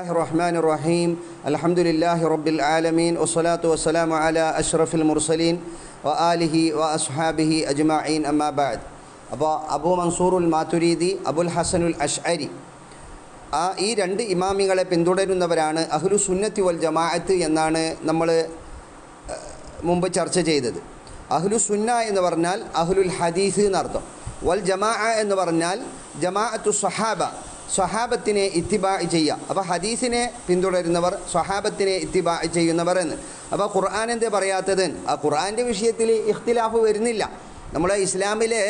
الرحمن الرحيم الحمد لله رب العالمين والصلاة والسلام على أشرف المرسلين وآله وأصحابه أجمعين أما بعد. അപ്പോൾ അബൂ മൻസൂറുൽ മാതുരീദി, അബുൽ ഹസനുൽ അഷ്അരി ഈ രണ്ട് ഇമാമികളെ പിന്തുടരുന്നവരാണ് അഹ്ലു സുന്നത്തി വൽ ജമാഅത്ത് എന്നാണ് നമ്മൾ മുമ്പ് ചർച്ച ചെയ്തത്. അഹ്ലു സുന്ന എന്ന് പറഞ്ഞാൽ അഹ്ലുൽ ഹദീസ് എന്നർത്ഥം. വൽ ജമാഅ എന്ന് പറഞ്ഞാൽ ജമാഅത്തു സ്വഹാബ, സ്വഹാബത്തിനെ ഇത്തിബാ ചെയ്യുക. അപ്പോൾ ഹദീസിനെ പിന്തുടരുന്നവർ സ്വഹാബത്തിനെ ഇത്തിബാ ചെയ്യുന്നവർ എന്ന്. അപ്പോൾ ഖുർആൻ എന്തേ പറയാത്തത്? ആ ഖുർആൻ്റെ വിഷയത്തിൽ ഇഖ്തിലാഫ് വരുന്നില്ല. നമ്മളെ ഇസ്ലാമിലെ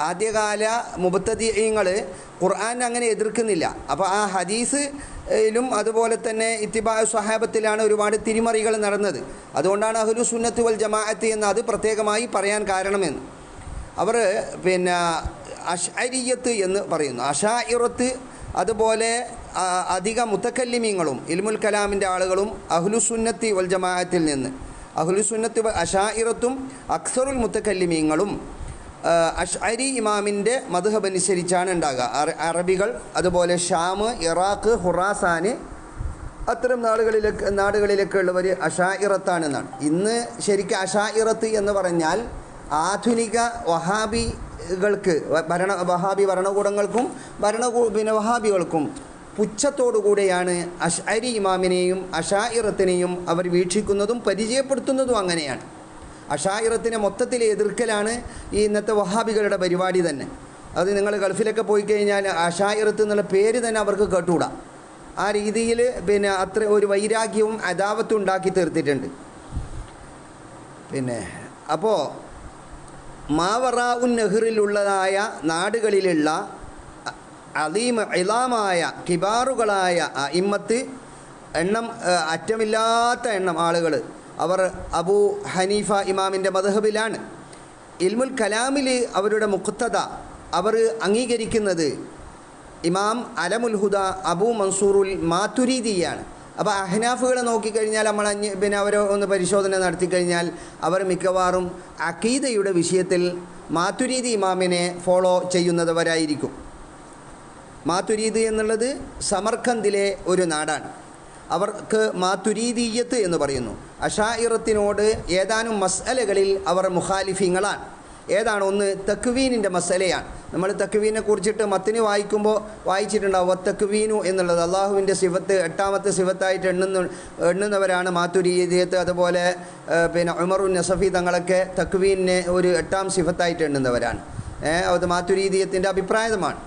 ആദ്യകാല മുബത്തദീങ്ങൾ ഖുർആൻ അങ്ങനെ എതിർക്കുന്നില്ല. അപ്പോൾ ആ ഹദീസിലും അതുപോലെ തന്നെ ഇത്തിബാ സ്വഹാബത്തിലാണ് ഒരുപാട് തിരിമറികൾ നടന്നത്. അതുകൊണ്ടാണ് അഹ്ലു സുന്നത്ത് വൽ ജമാഅത്ത് എന്ന് അത് പ്രത്യേകമായി പറയാൻ കാരണമെന്ന്. അവർ അശ്അരിയ്യത്ത് എന്ന് പറയുന്നു. അശാഇറത്ത് അതുപോലെ അധിക മുത്തക്കല്ലിമീങ്ങളും ഇൽമുൽ കലാമിൻ്റെ ആളുകളും അഹ്ലു സുന്നത്തി വൽ ജമാഅത്തിൽ നിന്ന് അഹ്ലു സുന്നത്ത് അശാഇറത്തും അക്സറുൽ മുത്തക്കല്ലിമീങ്ങളും അശ്അരി ഇമാമിൻ്റെ മദ്ഹബ് അനുസരിച്ചാണ് ഉണ്ടാകുക. അറബികൾ അതുപോലെ ഷാം, ഇറാഖ്, ഖുറാസാൻ അത്തരം നാടുകളിലൊക്കെ ഉള്ളവർ അശാഇറത്താണെന്നാണ്. ഇന്ന് ശരിക്കും അശാഇറത്ത് എന്ന് പറഞ്ഞാൽ ആധുനിക വഹാബികൾക്ക് വഹാബി ഭരണകൂടങ്ങൾക്കും വഹാബികൾക്കും പുച്ഛത്തോടുകൂടെയാണ് അശ്അരി ഇമാമിനെയും അശാഇറത്തിനെയും അവർ വീക്ഷിക്കുന്നതും പരിചയപ്പെടുത്തുന്നതും അങ്ങനെയാണ്. അശാഇറത്തിനെ മൊത്തത്തിൽ എതിർക്കലാണ് ഈ ഇന്നത്തെ വഹാബികളുടെ പരിപാടി തന്നെ. അത് നിങ്ങൾ ഗൾഫിലൊക്കെ പോയി കഴിഞ്ഞാൽ അശാഇറത്ത് എന്നുള്ള പേര് തന്നെ അവർക്ക് കേട്ടുകൂടാ. ആ രീതിയിൽ അത്ര ഒരു വൈരാഗ്യവും അദാവത്തും ഉണ്ടാക്കി തീർത്തിട്ടുണ്ട്. അപ്പോൾ മാവറാഉൻ നെഹ്റിലുള്ളതായ നാടുകളിലുള്ള ഇളാമായ കിബാറുകളായ ഇമ്മത്ത് എണ്ണം അറ്റമില്ലാത്ത എണ്ണം ആളുകൾ അവർ അബൂ ഹനീഫ ഇമാമിൻ്റെ മദ്ഹബിലാണ്. ഇൽമുൽ കലാമിൽ അവരുടെ മുഖ്തദ അവർ അംഗീകരിക്കുന്നത് ഇമാം അലമുൽ ഹുദ അബൂ മൻസൂറുൽ മാതുരീദിയാണ്. അപ്പോൾ അഹ്നാഫുകളെ നോക്കിക്കഴിഞ്ഞാൽ നമ്മൾ അവരെ ഒന്ന് പരിശോധന നടത്തിക്കഴിഞ്ഞാൽ അവർ മിക്കവാറും അഖീദയുടെ വിഷയത്തിൽ മാതുരീദി ഇമാമിനെ ഫോളോ ചെയ്യുന്നവരായിരിക്കും. മാതുരീദ് എന്നുള്ളത് സമർഖന്ദിലെ ഒരു നാടാണ്. അവർക്ക് മാതുരീദിയ്യത്ത് എന്ന് പറയുന്നു. അശാഇറത്തിനോട് ഏതാനും മസ്അലകളിൽ അവർ മുഖാലിഫീങ്ങളാണ്. ഏതാണ്? ഒന്ന് തക്വീനിൻ്റെ മസലയാണ്. നമ്മൾ തക്വീനെ കുറിച്ചിട്ട് മത്തിന് വായിച്ചിട്ടുണ്ടാവും. തക്വീനു എന്നുള്ളത് അള്ളാഹുവിൻ്റെ സിഫത്ത് 8ാമത്തെ സിഫത്തായിട്ട് എണ്ണുന്നവരാണ് മാതുരീദിയത്ത്. അതുപോലെ ഉമറുൻ നസഫി തങ്ങളൊക്കെ തക്വീനെ ഒരു 8ാം സിഫത്തായിട്ട് എണ്ണുന്നവരാണ്. അത് മാതുരീദിയത്തിൻ്റെ അഭിപ്രായമാണ്.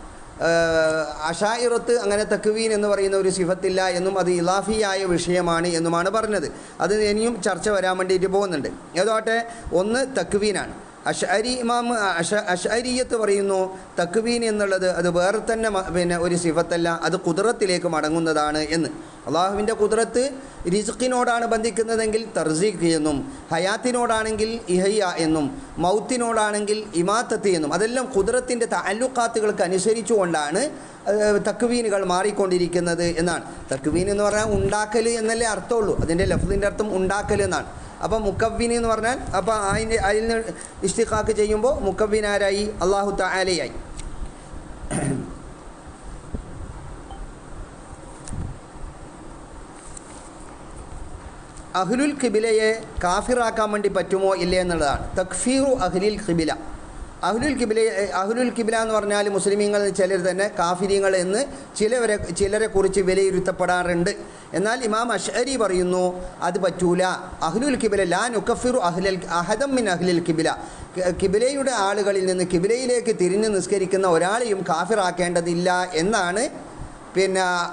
അശാഇറത്ത് അങ്ങനെ തക്വീൻ എന്ന് പറയുന്ന ഒരു സിഫത്തില്ല എന്നും അത് ഇലാഫിയായ വിഷയമാണ് എന്നുമാണ് പറഞ്ഞത്. അത് ഇനിയും ചർച്ച വരാൻ വേണ്ടിയിട്ട് പോകുന്നുണ്ട്. ഏതോട്ടെ ഒന്ന് തക്വീനാണ്. അശ്അരി ഇമാം അശ്അരിയ്യത്ത് പറയുന്നു തക്വീൻ എന്നുള്ളത് അത് വേറെ തന്നെ ഒരു സിഫത്തല്ല, അത് ഖുദ്റത്തിലേക്ക് മടങ്ങുന്നതാണ് എന്ന്. അള്ളാഹുവിൻ്റെ ഖുദ്റത്ത് റിസ്ഖിനോടാണ് ബന്ധിക്കുന്നതെങ്കിൽ തർസീഖ് എന്നും, ഹയാത്തിനോടാണെങ്കിൽ ഇഹയ്യ എന്നും, മൗത്തിനോടാണെങ്കിൽ ഇമാത്തത്ത് എന്നും, അതെല്ലാം ഖുദ്റത്തിൻ്റെ തഅല്ലുഖാത്തുകൾക്ക് അനുസരിച്ചുകൊണ്ടാണ് തക്വീനുകൾ മാറിക്കൊണ്ടിരിക്കുന്നത് എന്നാണ്. തക്വീൻ എന്ന് പറഞ്ഞാൽ ഉണ്ടാക്കൽ എന്നല്ലേ അർത്ഥമുള്ളൂ. അതിൻ്റെ ലഫ്ദിൻ്റെ അർത്ഥം ഉണ്ടാക്കൽ എന്നാണ്. അപ്പോൾ മുക്കവ്വിൻ എന്ന് പറഞ്ഞാൽ അപ്പോൾ അതിൽ നിന്ന് ഇസ്തിഖാക്ക് ചെയ്യുമ്പോൾ മുക്കവ്വിൻ ആരായി? അള്ളാഹു തആലയായി. അഹ്ലുൽ ഖിബിലയെ കാഫിറാക്കാൻ വേണ്ടി പറ്റുമോ ഇല്ലേ എന്നുള്ളതാണ്. തക്ഫീറു അഹ്ലിൽ ഖിബില. അഹ്ലുൽ ഖിബില എന്ന് പറഞ്ഞാൽ മുസ്ലിമീങ്ങൾ ചിലർ തന്നെ കാഫിരീങ്ങൾ എന്ന് ചിലരെ കുറിച്ച് വിലയിരുത്തപ്പെടാറുണ്ട്. എന്നാൽ ഇമാം അശ്അരി പറയുന്നു അത് പറ്റൂല. അഹ്ലുൽ ഖിബില ലാ നുകഫിറു അഹദം മിൻ അഹ്ലിൽ ഖിബില. ഖിബിലയുടെ ആളുകളിൽ നിന്ന് ഖിബിലയിലേക്ക് തിരിഞ്ഞ് നിസ്കരിക്കുന്ന ഒരാളെയും കാഫിറാക്കേണ്ടതില്ല എന്നാണ്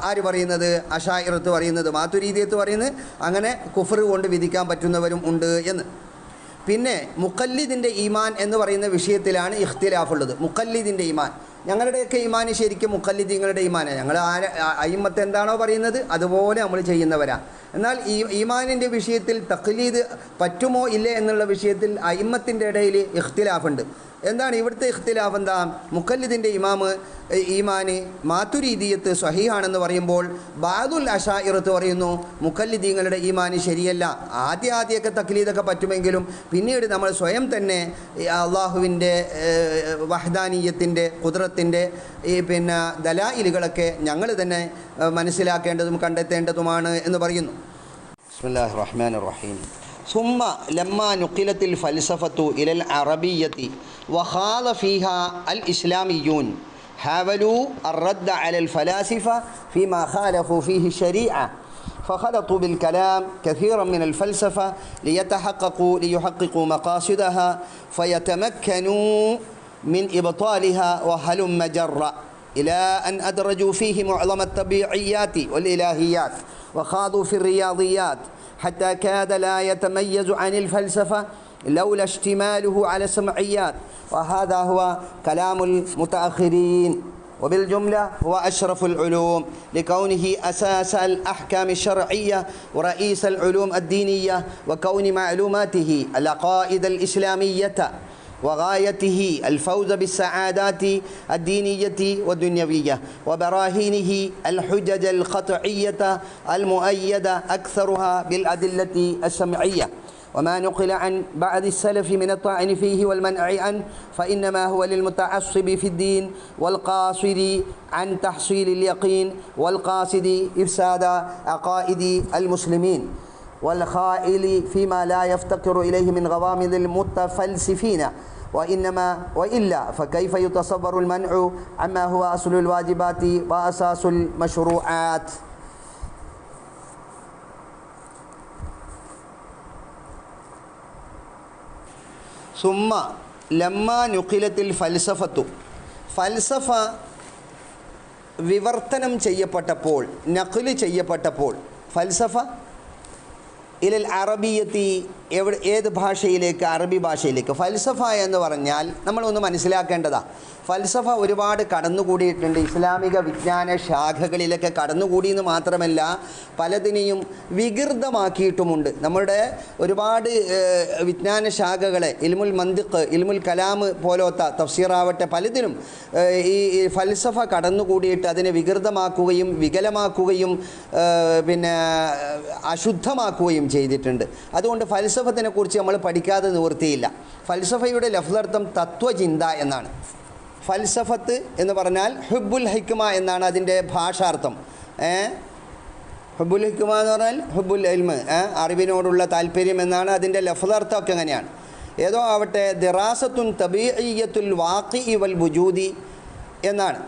ആര് പറയുന്നത്? അശാഇറത്ത് പറയുന്നത്. മാതുരീദിയത്ത് പറയുന്നത് അങ്ങനെ കുഫർ കൊണ്ട് വിധിക്കാൻ പറ്റുന്നവരും ഉണ്ട് എന്ന്. പിന്നെ മുഖല്ലിദിൻ്റെ ഈമാൻ എന്ന് പറയുന്ന വിഷയത്തിലാണ് ഇഖ്തിലാഫുള്ളത്. മുഖല്ലിദിൻ്റെ ഈമാൻ, ഞങ്ങളുടെയൊക്കെ ഈമാൻ ശരിക്കും മുഖല്ലിദീങ്ങളുടെ ഈമാനാണ്. ഞങ്ങൾ അയിമ്മത്ത് എന്താണോ പറയുന്നത് അതുപോലെ നമ്മൾ ചെയ്യുന്നവരാണ്. എന്നാൽ ഈമാനിൻ്റെ വിഷയത്തിൽ തഖ്ലീദ് പറ്റുമോ ഇല്ലേ എന്നുള്ള വിഷയത്തിൽ അയിമ്മത്തിൻ്റെ ഇടയിൽ ഇഖ്തിലാഫുണ്ട്. എന്താണ് ഇവിടുത്തെ ഇഖ്തിലാഫ്? എന്താ? മുഖല്ലിദിൻ്റെ ഈമാന് മാതുരീദിയത്ത് സ്വഹീഹാണെന്ന് പറയുമ്പോൾ ബാദുൽ അശാഇറത്ത് പറയുന്നു മുഖല്ലിദീങ്ങളുടെ ഈമാന് ശരിയല്ല. ആദ്യമൊക്കെ തക്ലീദൊക്കെ പറ്റുമെങ്കിലും പിന്നീട് നമ്മൾ സ്വയം തന്നെ അള്ളാഹുവിൻ്റെ വഹ്ദാനീയത്തിൻ്റെ ഖുദ്റത്തിൻ്റെ പിന്നെ ദലായിലുകളൊക്കെ ഞങ്ങൾ തന്നെ മനസ്സിലാക്കേണ്ടതും കണ്ടെത്തേണ്ടതുമാണ് എന്ന് പറയുന്നു. ബിസ്മില്ലാഹിർ റഹ്മാനിർ റഹീം. ثم لما نقلت الفلسفة إلى العربية وخاض فيها الإسلاميون حاولوا الرد على الفلاسفة فيما خالفوا فيه الشريعة فخلطوا بالكلام كثيرا من الفلسفة ليحققوا مقاصدها فيتمكنوا من إبطالها وهلم جرا إلى أن أدرجوا فيه معظم الطبيعيات والإلهيات وخاضوا في الرياضيات حتى كاد لا يتميز عن الفلسفة لولا اشتماله على السمعيات وهذا هو كلام المتأخرين وبالجملة هو أشرف العلوم لكونه أساس الأحكام الشرعية ورئيس العلوم الدينية وكون معلوماته العقائد الإسلامية وغايته الفوز بالسعادات الدينية والدنيوية وبراهينه الحجج القطعية المؤيدة أكثرها بالأدلة السمعية وما نقل عن بعض السلف من الطعن فيه والمنع عنه فإنما هو للمتعصب في الدين والقاصد عن تحصيل اليقين والقاصد إفساد عقائد المسلمين والخائل فيما لا يفتقر إليه من غوامض المتفلسفين وإلا فكيف يتصور المنع عما هو أصل الواجبات وأساس المشروعات. ثم لما نقلت الفلسفة ഫൽസഫ വിവർത്തനം ചെയ്യപ്പെട്ടപ്പോൾ, നഖ്ല് ചെയ്യപ്പെട്ടപ്പോൾ, ഫൽസഫ ഇലൽ അറബിയത്തി ഏത് ഭാഷയിലേക്ക്? അറബി ഭാഷയിലേക്ക്. ഫൽസഫ എന്ന് പറഞ്ഞാൽ നമ്മളൊന്ന് മനസ്സിലാക്കേണ്ടതാണ്. ഫൽസഫ ഒരുപാട് കടന്നുകൂടിയിട്ടുണ്ട്. ഇസ്ലാമിക വിജ്ഞാന ശാഖകളിലൊക്കെ കടന്നുകൂടി എന്ന് മാത്രമല്ല പലതിനെയും വികൃതമാക്കിയിട്ടുമുണ്ട്. നമ്മുടെ ഒരുപാട് വിജ്ഞാന ശാഖകളെ ഇൽമുൽ മന്തിഖ്, ഇൽമുൽ കലാം പോലത്തെ തഫ്സീറാവട്ടെ പലതിനും ഈ ഫൽസഫ കടന്നുകൂടിയിട്ട് അതിനെ വികൃതമാക്കുകയും വികലമാക്കുകയും പിന്നെ അശുദ്ധമാക്കുകയും ചെയ്തിട്ടുണ്ട്. അതുകൊണ്ട് ഫൽസഫത്തിനെ കുറിച്ച് നമ്മൾ പഠിക്കാതെ നിവൃത്തിയില്ല. ഫൽസഫയുടെ ലഫ്ളർത്ഥം തത്വചിന്ത എന്നാണ്. ഫൽസഫത്ത് എന്ന് പറഞ്ഞാൽ ഹുബ്ബുൽ ഹിക്മ എന്നാണ് അതിൻ്റെ ഭാഷാർത്ഥം. ഹുബ്ബുൽ ഹിക്മ എന്ന് പറഞ്ഞാൽ ഹുബ്ബുൽ ഇൽമ്, അറിവിനോടുള്ള താല്പര്യം എന്നാണ് അതിൻ്റെ ലഫ്ളർത്ഥമൊക്കെ അങ്ങനെയാണ്. ഏതോ ആവട്ടെ ദിറാസത്തുൻ തബീഇയ്യത്തുൽ വാഖിഇ വൽ വുജൂദി എന്നാണ്.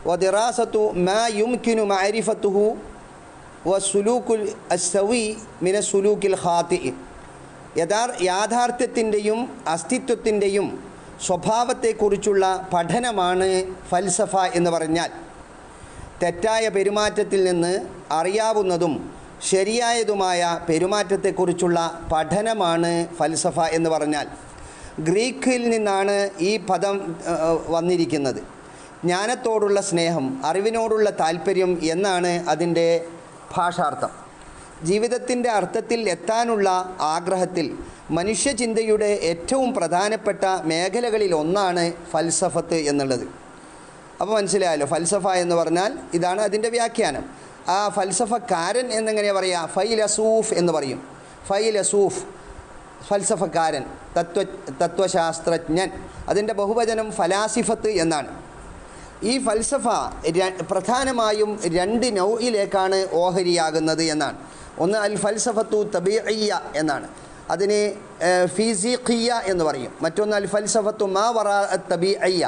വദിറാസത്തു മാ യുംകിനു മഅരിഫത്തുഹു വസുലൂക്കുൽ അസ്സവി മിന സുലൂക്കിൽ ഖാതിഇ. യാഥാർത്ഥ്യത്തിൻ്റെയും അസ്തിത്വത്തിൻ്റെയും സ്വഭാവത്തെക്കുറിച്ചുള്ള പഠനമാണ് ഫൽസഫ എന്ന് പറഞ്ഞാൽ. തെറ്റായ പെരുമാറ്റത്തിൽ നിന്ന് അറിയാവുന്നതും ശരിയായതുമായ പെരുമാറ്റത്തെക്കുറിച്ചുള്ള പഠനമാണ് ഫൽസഫ എന്ന് പറഞ്ഞാൽ. ഗ്രീക്കിൽ നിന്നാണ് ഈ പദം വന്നിരിക്കുന്നത്. ജ്ഞാനത്തോടുള്ള സ്നേഹം, അറിവിനോടുള്ള താല്പര്യം എന്നാണ് അതിൻ്റെ ഭാഷാർത്ഥം. ജീവിതത്തിൻ്റെ അർത്ഥത്തിൽ എത്താനുള്ള ആഗ്രഹത്തിൽ മനുഷ്യചിന്തയുടെ ഏറ്റവും പ്രധാനപ്പെട്ട മേഖലകളിൽ ഒന്നാണ് ഫൽസഫത്ത് എന്നുള്ളത്. അപ്പോൾ മനസ്സിലായല്ലോ, ഫൽസഫ എന്ന് പറഞ്ഞാൽ ഇതാണ് അതിൻ്റെ വ്യാഖ്യാനം. ആ ഫൽസഫക്കാരൻ എന്നെങ്ങനെയാണ് പറയുക? ഫൈലസൂഫ് എന്ന് പറയും. ഫൈലസൂഫ് ഫൽസഫക്കാരൻ, തത്വശാസ്ത്രജ്ഞൻ. അതിൻ്റെ ബഹുവചനം ഫലാസിഫത്ത് എന്നാണ്. ഈ ഫൽസഫ പ്രധാനമായും രണ്ട് നൗഇലേക്കാണ് ഓഹരിയാകുന്നത് എന്നാണ്. ഒന്ന് അൽ ഫൽസഫത്തു തബീഇയ്യ എന്നാണ്, അതിന് ഫിസിഖിയ എന്ന് പറയും. മറ്റൊന്ന് അൽ ഫൽസഫത്തു മാ വറാ തബീഇയ്യ,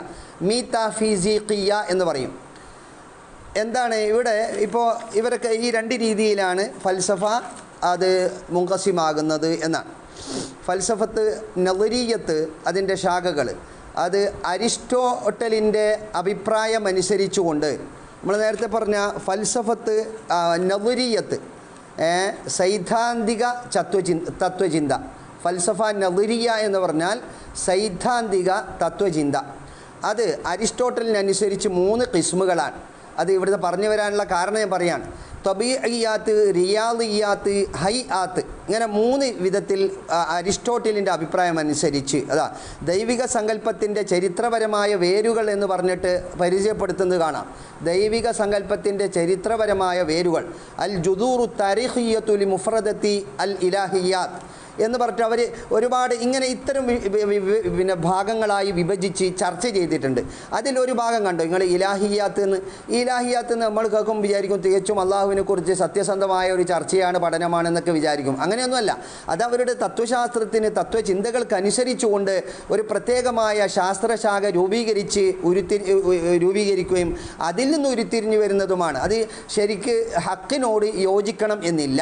മീതാഫിസിഖിയ എന്ന് പറയും. എന്താണ് ഇവിടെ ഇപ്പോൾ ഇവരൊക്കെ ഈ രണ്ട് രീതിയിലാണ് ഫൽസഫ അത് മുൻഖസിമാകുന്നത് എന്നാണ്. ഫൽസഫത്ത് നളരിയത്ത് അതിൻ്റെ ശാഖകൾ, അത് അരിസ്റ്റോട്ടലിൻ്റെ അഭിപ്രായമനുസരിച്ചുകൊണ്ട് നമ്മൾ നേരത്തെ പറഞ്ഞ ഫൽസഫത്ത് നളരിയത്ത് സൈദ്ധാന്തിക തത്വചിന്ത. ഫൽസഫ നളരിയ എന്ന് പറഞ്ഞാൽ സൈദ്ധാന്തിക തത്വചിന്ത. അത് അരിസ്റ്റോട്ടലിനനുസരിച്ച് 3 കിസ്മുകളാണ്. അത് ഇവിടുത്തെ പറഞ്ഞു വരാനുള്ള കാരണം ഞാൻ പറയാണ്. തബീഇയാത്ത്, റിയാദിയാത്ത്, ഹൈആത്ത്, ഇങ്ങനെ 3 വിധത്തിൽ അരിസ്റ്റോട്ടിലിൻ്റെ അഭിപ്രായം അനുസരിച്ച് അതാ ദൈവിക സങ്കല്പത്തിൻ്റെ ചരിത്രപരമായ വേരുകൾ എന്ന് പറഞ്ഞിട്ട് പരിചയപ്പെടുത്തുന്നത് കാണാം. ദൈവിക സങ്കല്പത്തിൻ്റെ ചരിത്രപരമായ വേരുകൾ അൽ ജുദൂറു താരിഖിയ്യത്തു ലി മുഫ്രദത്തി അൽ ഇലാഹിയാത്ത് എന്ന് പറഞ്ഞിട്ട് അവർ ഒരുപാട് ഇങ്ങനെ ഇത്തരം പിന്നെ ഭാഗങ്ങളായി വിഭജിച്ച് ചർച്ച ചെയ്തിട്ടുണ്ട്. അതിലൊരു ഭാഗം കണ്ടോ നിങ്ങൾ, ഇലാഹിയാത്ത് എന്ന്. ഇലാഹിയാത്ത് എന്ന് നമ്മൾ കേൾക്കും വിചാരിക്കും തികച്ചും അള്ളാഹുവിനെ കുറിച്ച് സത്യസന്ധമായ ഒരു ചർച്ചയാണ്, പഠനമാണെന്നൊക്കെ വിചാരിക്കും. അങ്ങനെയൊന്നുമല്ല. അത് അവരുടെ തത്വശാസ്ത്രത്തിന് തത്വചിന്തകൾക്കനുസരിച്ചുകൊണ്ട് ഒരു പ്രത്യേകമായ ശാസ്ത്രശാഖ രൂപീകരിക്കുകയും അതിൽ നിന്ന് ഉരുത്തിരിഞ്ഞു വരുന്നതുമാണ്. അത് ശരിക്ക് ഹക്കിനോട് യോജിക്കണം എന്നില്ല.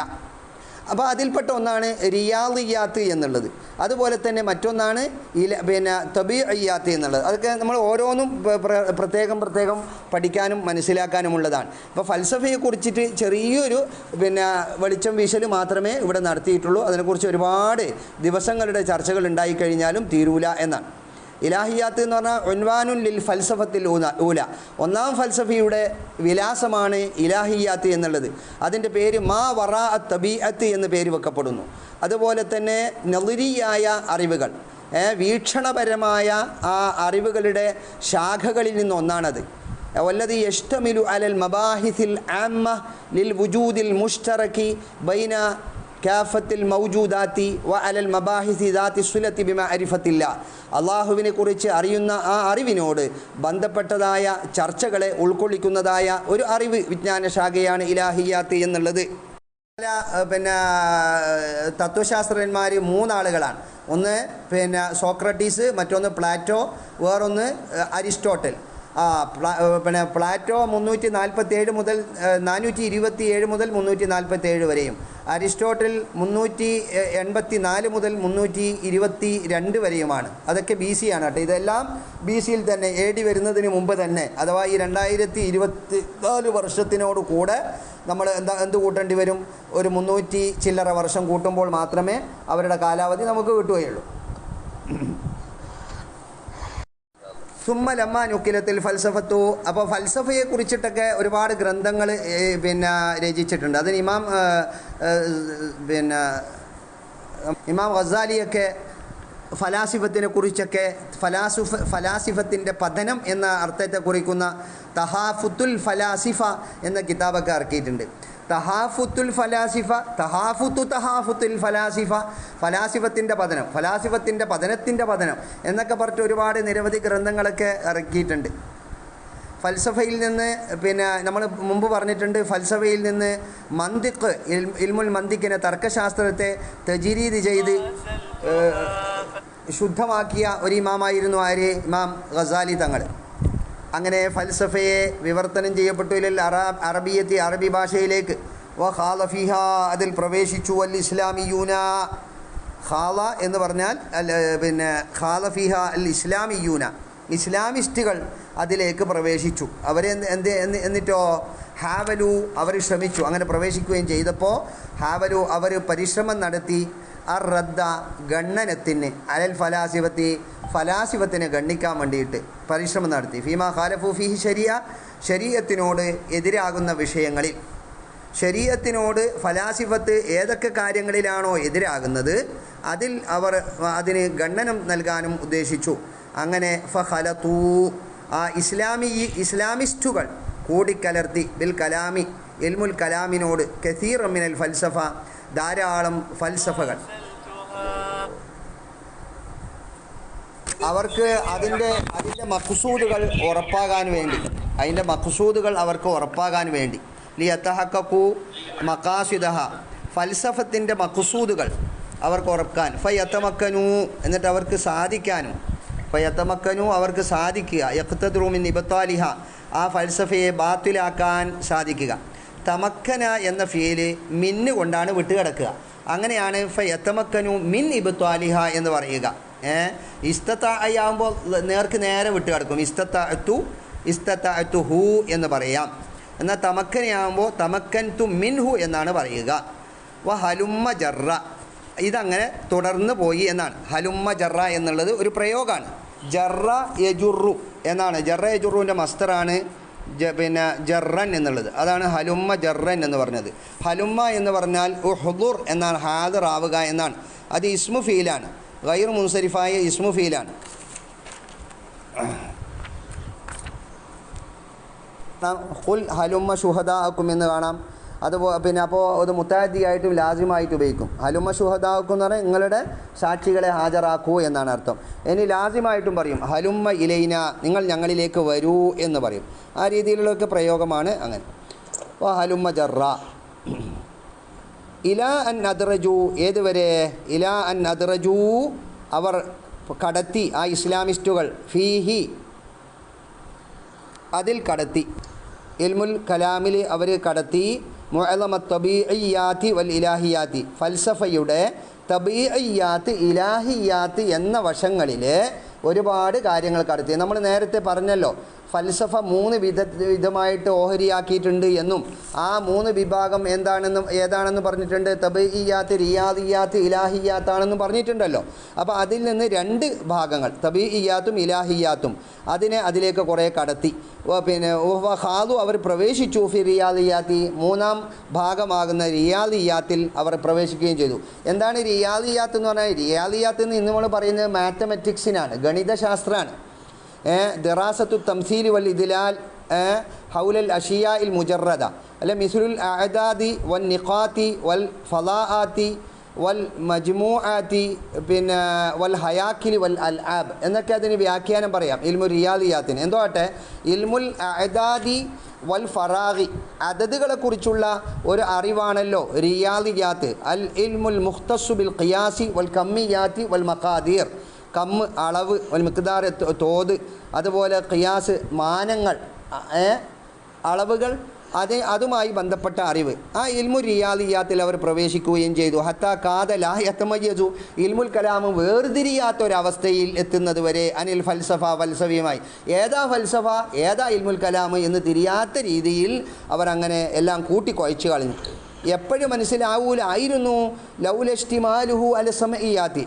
അപ്പോൾ അതിൽപ്പെട്ട ഒന്നാണ് റിയാദിയാത്ത് എന്നുള്ളത്. അതുപോലെ തന്നെ മറ്റൊന്നാണ് പിന്നെ തബീഇയാത്ത് എന്നുള്ളത്. അതൊക്കെ നമ്മൾ ഓരോന്നും പ്രത്യേകം പഠിക്കാനും മനസ്സിലാക്കാനുമുള്ളതാണ്. ഇപ്പോൾ ഫൽസഫയെ കുറിച്ചിട്ട് ചെറിയൊരു പിന്നെ വെളിച്ചം വീശൽ മാത്രമേ ഇവിടെ നടത്തിയിട്ടുള്ളൂ. അതിനെക്കുറിച്ച് ഒരുപാട് ദിവസങ്ങളുടെ ചർച്ചകൾ ഉണ്ടായിക്കഴിഞ്ഞാലും തീരൂല എന്നാണ്. ഇലാഹിയാത്ത് എന്ന് പറഞ്ഞാൽ ഉൻവാനുൻ ലിൽ ഫൽസഫത്തിൽ ഊല, ഒന്നാം ഫൽസഫയുടെ വിലാസമാണ് ഇലാഹിയാത്ത് എന്നുള്ളത്. അതിൻ്റെ പേര് മാ വറാ തബീഅത്ത് എന്ന് പേര് വെക്കപ്പെടുന്നു. അതുപോലെ തന്നെ നളിരിയായ അറിവുകൾ, വീക്ഷണപരമായ ആ അറിവുകളുടെ ശാഖകളിൽ നിന്നൊന്നാണത്. വല്ലദി യഷ്തമിലു അലൽ മബാഹിസിൽ ആമ്മ ലിൽ വുജൂദിൽ മുഷ്തറക്കി ബൈന കാഫത്തിൽ മൗജൂദാത്തി വ അലൽ മബാഹിസി ദാത്തി സുലത്തി ബിമ അരിഫത്തില്ല. അള്ളാഹുവിനെ കുറിച്ച് അറിയുന്ന ആ അറിവിനോട് ബന്ധപ്പെട്ടതായ ചർച്ചകളെ ഉൾക്കൊള്ളിക്കുന്നതായ ഒരു അറിവ് വിജ്ഞാന ശാഖയാണ് ഇലാഹിയാത്ത് എന്നുള്ളത്. പിന്നെ തത്വശാസ്ത്രജ്ഞന്മാർ 3 ആളുകളാണ്. ഒന്ന് പിന്നെ സോക്രട്ടീസ്, മറ്റൊന്ന് പ്ലാറ്റോ, വേറൊന്ന് അരിസ്റ്റോട്ടൽ. പിന്നെ പ്ലാറ്റോ 347 മുതൽ 427 മുതൽ 347 വരെയും, അരിസ്റ്റോട്ടിൽ 384 മുതൽ 322 വരെയുമാണ്. അതൊക്കെ BC ആണ് കേട്ടോ. ഇതെല്ലാം BCയിൽ തന്നെ AD വരുന്നതിന് മുമ്പ് തന്നെ, അഥവാ ഈ 2024 വർഷത്തിനോട് കൂടെ നമ്മൾ എന്ത് കൂട്ടേണ്ടി വരും? ഒരു 300 ചില്ലറ വർഷം കൂട്ടുമ്പോൾ മാത്രമേ അവരുടെ കാലാവധി നമുക്ക് കിട്ടുകയുള്ളൂ. സുമ്മ ലമ്മ നുക്കിലത്തിൽ ഫൽസഫത്തു. അപ്പോൾ ഫൽസഫയെ കുറിച്ചിട്ടൊക്കെ ഒരുപാട് ഗ്രന്ഥങ്ങൾ പിന്നെ രചിച്ചിട്ടുണ്ട്. അതിന് ഇമാം ഗസാലിയൊക്കെ ഫലാസിഫത്തിനെ കുറിച്ചൊക്കെ ഫലാസിഫത്തിൻ്റെ പതനം എന്ന അർത്ഥത്തെ കുറിക്കുന്ന തഹാഫുത്തുൽ ഫലാസിഫ എന്ന കിതാബൊക്കെ ഇറക്കിയിട്ടുണ്ട്. തഹാഫുത്തുൽ ഫലാസിഫ, ഫലാസിഫത്തിൻ്റെ പതനം, ഫലാസിഫത്തിൻ്റെ പതനത്തിൻ്റെ പതനം എന്നൊക്കെ പറഞ്ഞിട്ട് ഒരുപാട് നിരവധി ഗ്രന്ഥങ്ങളൊക്കെ ഇറക്കിയിട്ടുണ്ട്. ഫൽസഫയിൽ നിന്ന് പിന്നെ നമ്മൾ മുമ്പ് പറഞ്ഞിട്ടുണ്ട്, ഫൽസഫയിൽ നിന്ന് മന്തിഖ്, ഇൽമുൽ മന്തിഖിനെ, തർക്കശാസ്ത്രത്തെ തജ്രീദ് ചെയ്ത് ശുദ്ധമാക്കിയ ഒരു ഇമാമായിരുന്നു ആര്? ഇമാം ഗസാലി തങ്ങൾ. അങ്ങനെ ഫൽസഫയെ വിവർത്തനം ചെയ്യപ്പെട്ടു അറബിയത്തി, അറബി ഭാഷയിലേക്ക്. ഖാല ഫിഹ, അതിൽ പ്രവേശിച്ചു. അൽ ഇസ്ലാമിയൂന, ഖാല എന്ന് പറഞ്ഞാൽ പിന്നെ ഖാല ഫിഹ അൽ ഇസ്ലാമിയൂന, ഇസ്ലാമിസ്റ്റുകൾ അതിലേക്ക് പ്രവേശിച്ചു. അവരെ എന്നിട്ടോ ഹാവലു, അവർ ശ്രമിച്ചു. അങ്ങനെ പ്രവേശിക്കുകയും ചെയ്തപ്പോൾ ഹാവലു, അവർ പരിശ്രമം നടത്തി റദ്ദ, ഗണ്ണനത്തിന്, അലൽ ഫലാസിഫത്തി, ഫലാസിഫത്തിനെ ഗണ്ണിക്കാൻ വേണ്ടിയിട്ട് പരിശ്രമം നടത്തി. ഫീമാ ഖാലഫു ഫീഹി ശരിയ, ശരീഅത്തിനോട് എതിരാകുന്ന വിഷയങ്ങളിൽ. ശരീഅത്തിനോട് ഫലാസിഫത്ത് ഏതൊക്കെ കാര്യങ്ങളിലാണോ എതിരാകുന്നത് അതിൽ അവർ അതിന് ഗണ്ണനം നൽകാനും ഉദ്ദേശിച്ചു. അങ്ങനെ ഫഖലതു, ആ ഇസ്ലാമിസ്റ്റുകൾ കൂടിക്കലർത്തി ബിൽ കലാമി, ഇൽമുൽ കലാമിനോട്, കസീറ മിനൽ ഫൽസഫ, ധാരാളം ഫൽസഫകൾ. അവർക്ക് അതിൻ്റെ മഖ്സൂദുകൾ ഉറപ്പാകാൻ വേണ്ടി, അവർക്ക് ഉറപ്പാകാൻ വേണ്ടി ലിയതഹഖഖു മഖാസിദഹ, ഫൽസഫത്തിൻ്റെ മഖ്സൂദുകൾ അവർക്ക് ഉറക്കാൻ, ഫയതമക്കനു, എന്നിട്ട് അവർക്ക് സാധിക്കാനും, അവർക്ക് സാധിക്കുക, യഖ്തദറു മിൻ ഇബ്താലിഹ, ആ ഫൽസഫയെ ബാത്തിലാക്കാൻ സാധിക്കുക. തമക്കന എന്ന ഫീല് മിന്ന് കൊണ്ടാണ് വിട്ടുകിടക്കുക. അങ്ങനെയാണ് ഫയതമക്കനു മിൻ ഇബ്താലിഹ എന്ന് പറയുക. ഇസ്തതാഅയാകുമ്പോൾ നേർക്ക് നേരെ വിട്ടുകിടക്കും. ഇസ്തതഅതുഹു എന്ന് പറയാം. എന്നാൽ തമക്കനയാകുമ്പോൾ തമക്കൻതു മിൻഹു എന്നാണ് പറയുക. വ ഹലുമ്മ ജറ, ഇതങ്ങനെ തുടർന്ന് പോയി എന്നാണ്. ഹലുമ്മ ജറ എന്നുള്ളത് ഒരു പ്രയോഗമാണ്. ജറ യജുറു എന്നാണ്. ജറ യജുറുവിൻ്റെ മസ്തറാണ് പിന്നെ ജർറൻ എന്നുള്ളത്. അതാണ് ഹലുമ്മ ജർറൻ എന്ന് പറഞ്ഞത്. ഹലുമ്മ എന്ന് പറഞ്ഞാൽ ഉഹ്ദുർ എന്നാണ്, ഹാദിർ ആവുക എന്നാണ്. അത് ഇസ്മു ഫീലാണ്, ഗൈർ മുൻസരിഫായ ഇസ്മു ഫീലാണ്. ഖുൽ ഹലുമ്മ ഷുഹദാഅക്കും എന്ന് കാണാം. അതുപോലെ പിന്നെ അപ്പോൾ അത് മുത്തഅദ്ദിയായിട്ടും ലാസിമായിട്ട് ഉപയോഗിക്കും. ഹലുമ്മ ഷുഹദാഅക്കും എന്ന് പറഞ്ഞാൽ നിങ്ങളുടെ സാക്ഷികളെ ഹാജരാക്കൂ എന്നാണ് അർത്ഥം. ഇനി ലാസിമായിട്ടും പറയും ഹലുമ്മ ഇലൈന, നിങ്ങൾ ഞങ്ങളിലേക്ക് വരൂ എന്ന് പറയും. ആ രീതിയിലുള്ളൊക്കെ പ്രയോഗമാണ് അങ്ങനെ. അപ്പോൾ ഹലുമ്മ ജറ. ഇലാ അൻ അദ്റജു, ഏതുവരെ? ഇലാ അൻ അദ്റജു, അവർ കടത്തി, ആ ഇസ്ലാമിസ്റ്റുകൾ, ഫീഹി, അതിൽ കടത്തി, ഇൽമുൽ കലാമിൽ അവർ കടത്തി, മുഅലമത്ത് തബീഇയ്യാത്തി വൽ ഇലാഹിയാത്തി, ഫൽസഫയുടെ തബീഇയ്യാത്ത് ഇലാഹിയാത്ത് എന്ന വശങ്ങളിൽ ഒരുപാട് കാര്യങ്ങൾ കടത്തി. നമ്മൾ നേരത്തെ പറഞ്ഞല്ലോ, ഫൽസഫ 3 വിധമായിട്ട് ഓഹരിയാക്കിയിട്ടുണ്ട് എന്നും ആ 3 വിഭാഗം ഏതാണെന്ന് പറഞ്ഞിട്ടുണ്ട്. തബീഇയ്യാത്ത്, റിയാദിയാത്ത്, ഇലാഹിയാത്താണെന്നും പറഞ്ഞിട്ടുണ്ടല്ലോ. അപ്പോൾ അതിൽ നിന്ന് 2 ഭാഗങ്ങൾ, തബീഇയ്യാത്തും ഇലാഹിയാത്തും, അതിലേക്ക് കുറേ കടത്തി. പിന്നെ ഖാദു, അവർ പ്രവേശിച്ചു ഫി റിയാദിയാത്തി, 3-ാം ഭാഗമാകുന്ന റിയാദിയാത്തിൽ അവർ പ്രവേശിക്കുകയും ചെയ്തു. എന്താണ് റിയാദിയാത്ത് എന്ന് പറഞ്ഞാൽ? റിയാദിയാത്ത് എന്ന് ഇന്ന് നമ്മൾ പറയുന്നത് മാത്തമാറ്റിക്സിനാണ്, ഗണിതശാസ്ത്രമാണ്. ദിറാസത്തു തംസീൽ വൽ ഇദ്ലാൽ ഹൗലൽ അഷിയാഇൽ മുജറദ, അല്ലെ മിസ്ലുൽ അഅദാദി വൽ നിഖാത്തി വൽ ഫളാആത്തി വൽ മജ്മൂആത്തി, പിന്നെ വൽ ഹയാക്കിലി വൽ അൽആബ് എന്നൊക്കെ അതിന് വ്യാഖ്യാനം പറയാം ഇൽമു റിയാദിയാത്തിന്. എന്തോട്ടെ, ഇൽമുൽ അഅദാദി വൽ ഫറാഗി, അദദുകളെക്കുറിച്ചുള്ള ഒരു അറിവാണല്ലോ റിയാദിയാത്ത്. അൽ ഇൽമുൽ മുഖ്തസ്സു ബിൽ ഖിയാസി വൽ കമ്മിയാത്തി വൽ മഖാദീർ, കമ്മ് അളവ്, വൽ മിഖ്ദാർ തോത്, അതുപോലെ ഖിയാസ് മാനങ്ങൾ, അളവുകൾ, അതുമായി ബന്ധപ്പെട്ട അറിവ്. ആ ഇൽമു റിയാദിയാത്തിൽ അവർ പ്രവേശിക്കുകയും ചെയ്തു. ഹത്താ കാദ ലാ യതമയ്യസു, ഇൽമുൽ കലാം വേർതിരിയാത്തൊരവസ്ഥയിൽ എത്തുന്നത് വരെ അനിൽ ഫൽസഫ, ഫൽസഫയുമായി ഏതാ ഫൽസഫ ഏതാ ഇൽമുൽ കലാം എന്ന് തിരിയാത്ത രീതിയിൽ അവർ അങ്ങനെ എല്ലാം കൂട്ടിക്കുഴച്ച് കളഞ്ഞു. എപ്പോഴും മനസ്സിലാവൂലായിരുന്നു ലൗലഷ്തിമാലുഹു അല സമഇയാത്തി,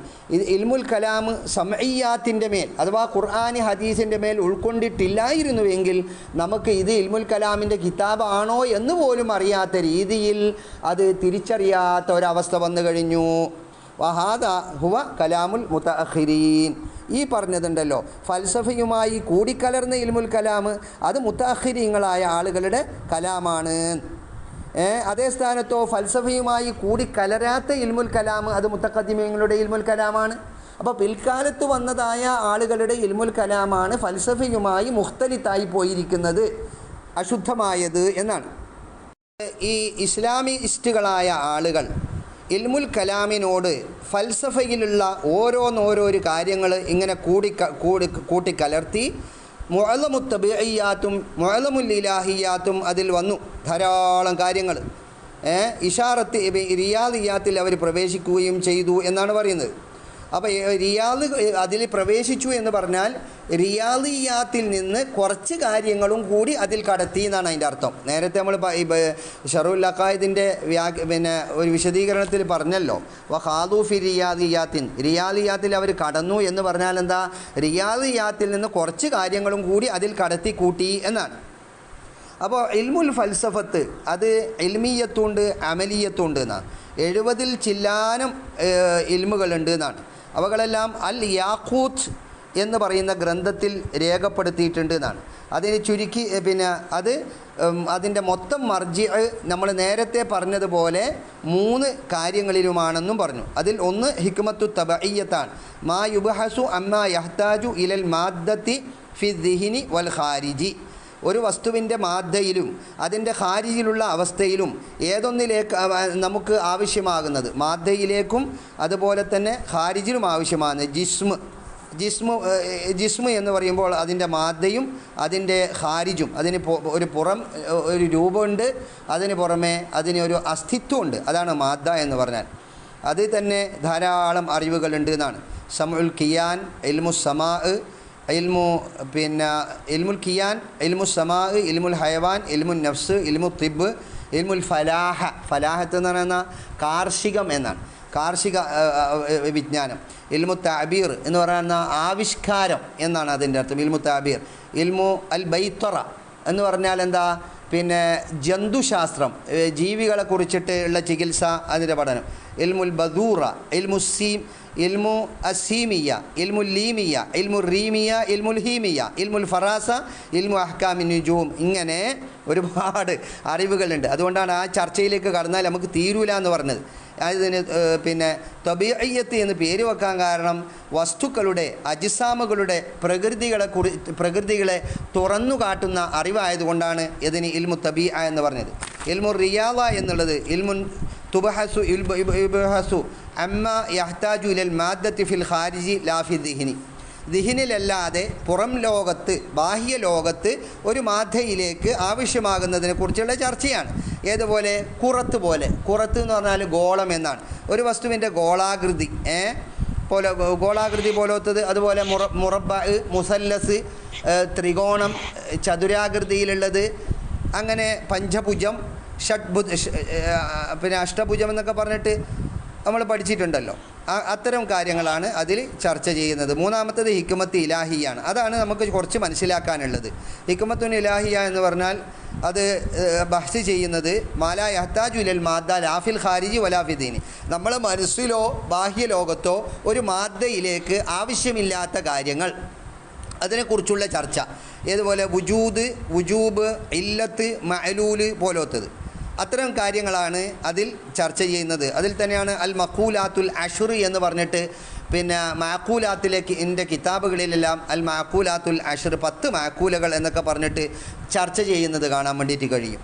ഇൽമുൽ കലാം സമഇയാത്തിൻ്റെ മേൽ അഥവാ ഖുർആനി ഹദീസിൻ്റെ മേൽ ഉൾക്കൊണ്ടിട്ടില്ലായിരുന്നുവെങ്കിൽ നമുക്ക് ഇത് ഇൽമുൽ കലാമിൻ്റെ കിതാബാണോ എന്ന് പോലും അറിയാത്ത രീതിയിൽ അത് തിരിച്ചറിയാത്ത ഒരവസ്ഥ വന്നു കഴിഞ്ഞു. വഹാദ ഹുവ കലാമുൽ മുതഅഖിരീൻ, ഈ പറഞ്ഞതുണ്ടല്ലോ ഫൽസഫയുമായി കൂടിക്കലർന്ന ഇൽമുൽ കലാം അത് മുതഅഖിരീങ്ങളായ ആളുകളുടെ കലാമാണ്. അതേ സ്ഥാനത്തോ ഫൽസഫയുമായി കൂടിക്കലരാത്ത ഇൽമുൽ കലാം അത് മുത്തഖദ്ദിമീങ്ങളുടെ ഇൽമുൽ കലാമാണ്. അപ്പോൾ പിൽക്കാലത്ത് വന്നതായ ആളുകളുടെ ഇൽമുൽ കലാമാണ് ഫൽസഫയുമായി മുഖ്തലിത്തായി പോയിരിക്കുന്നത്, അശുദ്ധമായത് എന്നാണ്. ഈ ഇസ്ലാമിസ്റ്റുകളായ ആളുകൾ ഇൽമുൽ കലാമിനോട് ഫൽസഫയിലുള്ള ഓരോന്നോരോരു കാര്യങ്ങൾ ഇങ്ങനെ കൂട്ടിക്കലർത്തി മുഅലമു തബീഇയ്യാത്തും മുഅലമുൽ ഇലാഹിയാത്തും അതിൽ വന്നു. ധാരാളം കാര്യങ്ങൾ ഇഷാറത്ത് റിയാദിയാത്തിൽ അവർ പ്രവേശിക്കുകയും ചെയ്തു എന്നാണ് പറയുന്നത്. അപ്പോൾ റിയാദ് അതിൽ പ്രവേശിച്ചു എന്ന് പറഞ്ഞാൽ റിയാദിയാത്തിൽ നിന്ന് കുറച്ച് കാര്യങ്ങളും കൂടി അതിൽ കടത്തി എന്നാണ് അതിൻ്റെ അർത്ഥം. നേരത്തെ നമ്മൾ ഷറുൽ അഖായിദിൻ്റെ പിന്നെ ഒരു വിശദീകരണത്തിൽ പറഞ്ഞല്ലോ, വഖാദു ഫി റിയാദിയാത്തിൽ അവർ കടന്നു എന്ന് പറഞ്ഞാൽ എന്താ, റിയാദിയാത്തിൽ നിന്ന് കുറച്ച് കാര്യങ്ങളും കൂടി അതിൽ കടത്തി കൂട്ടി എന്നാണ്. അപ്പോൾ ഇൽമുൽ ഫൽസഫത്ത് അത് ഇൽമിയത്തുണ്ട് അമലിയത്തുണ്ട് എന്നാണ്. 70-ൽ ചില്ലാനം ഇൽമുകളുണ്ട് എന്നാണ്. അവകളെല്ലാം അൽ യാഖൂത്ത് എന്ന് പറയുന്ന ഗ്രന്ഥത്തിൽ രേഖപ്പെടുത്തിയിട്ടുണ്ട് എന്നാണ്. അതിന് ചുരുക്കി പിന്നെ അതിൻ്റെ മൊത്തം മർജി നമ്മൾ നേരത്തെ പറഞ്ഞതുപോലെ 3 കാര്യങ്ങളിലുമാണെന്നും പറഞ്ഞു. അതിൽ ഒന്ന് ഹിക്മത്തു തബഇയ്യത്താണ്, മാ യുബ്ഹസു അമ്മാ യഹ്താജു ഇലൽ മാദ്ദത്തി ഫി ദിഹിനി വൽ ഖാരിജി, ഒരു വസ്തുവിൻ്റെ മാദ്ദയിലും അതിൻ്റെ ഖാരിജിലുള്ള അവസ്ഥയിലും ഏതൊന്നിലേക്ക് നമുക്ക് ആവശ്യമാകുന്നത്, മാദ്ദയിലേക്കും അതുപോലെ തന്നെ ഖാരിജിലും ആവശ്യമാകുന്നത് ജിസ്മ് എന്ന് പറയുമ്പോൾ അതിൻ്റെ മാദ്ദയും അതിൻ്റെ ഖാരിജും, അതിന് ഒരു രൂപമുണ്ട്, അതിന് പുറമെ അതിനൊരു അസ്തിത്വമുണ്ട്, അതാണ് മാദ്ദ എന്ന് പറഞ്ഞാൽ. അത് തന്നെ ധാരാളം അറിവുകളുണ്ട് എന്നാണ്. സമഉൽ കിയാൻ, ഇൽമു സമാ, ഇൽമുൽ കിയാൻ, ഇൽമു സമാ, ഇൽമുൽ ഹയവാൻ, ഇൽമുൽ നഫ്സ്, ഇൽമു തിബ്, ഇൽമുൽ ഫലാഹത്ത് എന്ന് പറയുന്ന കാർഷികം എന്നാണ്, കാർഷിക വിജ്ഞാനം. ഇൽമു താബീർ എന്ന് പറയുന്ന ആവിഷ്കാരം എന്നാണ് അതിൻ്റെ അർത്ഥം. ഇൽമു താബീർ, ഇൽമു അൽ ബൈത്തറ, എന്ന് പറഞ്ഞാൽ എന്താ, പിന്നെ ജന്തുശാസ്ത്രം, ജീവികളെ കുറിച്ചിട്ട് ഉള്ള ചികിത്സ, അതിൻ്റെ പഠനം. ഇൽമുൽ ബദൂറ, ഇൽമു അസീമിയ, ഇൽമുൽ ലീമിയ, ഇൽമുൽ റീമിയ, ഇൽമുൽ ഹീമിയ, ഇൽമുൽ ഫറാസ, ഇൽമു അഹ്കാമി നുജൂം. ഇങ്ങനെ ഒരുപാട് അറിവുകളുണ്ട്. അതുകൊണ്ടാണ് ആ ചർച്ചയിലേക്ക് കടന്നാൽ നമുക്ക് തീരൂല എന്ന് പറഞ്ഞത്. അതിന് പിന്നെ തബീഇയ്യത്ത് എന്ന് പേര് വെക്കാൻ കാരണം വസ്തുക്കളുടെ, അജ്സാമുകളുടെ പ്രകൃതികളെ തുറന്നു കാട്ടുന്ന അറിവായതുകൊണ്ടാണ് ഇതിന് ഇൽമു തബീഅ എന്ന് പറഞ്ഞത്. ഇൽമു റിയാദ എന്നുള്ളത് ഇൽമുൻ തുബഹസു അമ്മ യഹ്താജു ഇലൽ മാദ്ദത്തി ഫിൽ ഖാരിജി ലാ ഫി ദിഹ്നി. ദിഹിനിലല്ലാതെ പുറം ലോകത്ത്, ബാഹ്യ ലോകത്ത് ഒരു മാധയിലേക്ക് ആവശ്യമാകുന്നതിനെ കുറിച്ചുള്ള ചർച്ചയാണ്. ഏതുപോലെ, കുറത്ത് എന്ന് പറഞ്ഞാൽ ഗോളം എന്നാണ്. ഒരു വസ്തുവിൻ്റെ ഗോളാകൃതി ഗോളാകൃതി പോലത്തത്, അതുപോലെ മുറബ്ബ, മുസല്ലസ്, ത്രികോണം, ചതുരാകൃതിയിലുള്ളത്, അങ്ങനെ പഞ്ചഭുജം, പിന്നെ അഷ്ടഭുജം എന്നൊക്കെ പറഞ്ഞിട്ട് നമ്മൾ പഠിച്ചിട്ടുണ്ടല്ലോ. അത്തരം കാര്യങ്ങളാണ് അതിൽ ചർച്ച ചെയ്യുന്നത്. മൂന്നാമത്തത് ഹിക്മത്ത് ഇലാഹിയാണ്. അതാണ് നമുക്ക് കുറച്ച് മനസ്സിലാക്കാനുള്ളത്. ഹിക്മത്തുൻ ഇലാഹിയ എന്ന് പറഞ്ഞാൽ അത് ബഹ്സ് ചെയ്യുന്നത് മാലാ യഹ്താജു ഇലൽ മാദ്ദ ലാ ഫിൽ ഖാരിജി വലാ ഫി ദീനി. നമ്മൾ മനസ്സിലോ ബാഹ്യ ലോകത്തോ ഒരു മാദ്ദയിലേക്ക് ആവശ്യമില്ലാത്ത കാര്യങ്ങൾ, അതിനെക്കുറിച്ചുള്ള ചർച്ച. ഏതുപോലെ വുജൂബ്, ഇല്ലത്ത്, മഅലൂല് പോലത്തത്, അത്തരം കാര്യങ്ങളാണ് അതിൽ ചർച്ച ചെയ്യുന്നത്. അതിൽ തന്നെയാണ് അൽ മഖൂലാത്തുൽ അഷ്ർ എന്ന് പറഞ്ഞിട്ട്, പിന്നെ മാഖൂലാത്തിലേക്ക് എൻ്റെ കിതാബുകളിലെല്ലാം അൽ മാഖൂലാത്തുൽ അഷ്ർ, 10 മാഖൂലകൾ എന്നൊക്കെ പറഞ്ഞിട്ട് ചർച്ച ചെയ്യുന്നത് കാണാൻ വേണ്ടിയിട്ട് കഴിയും.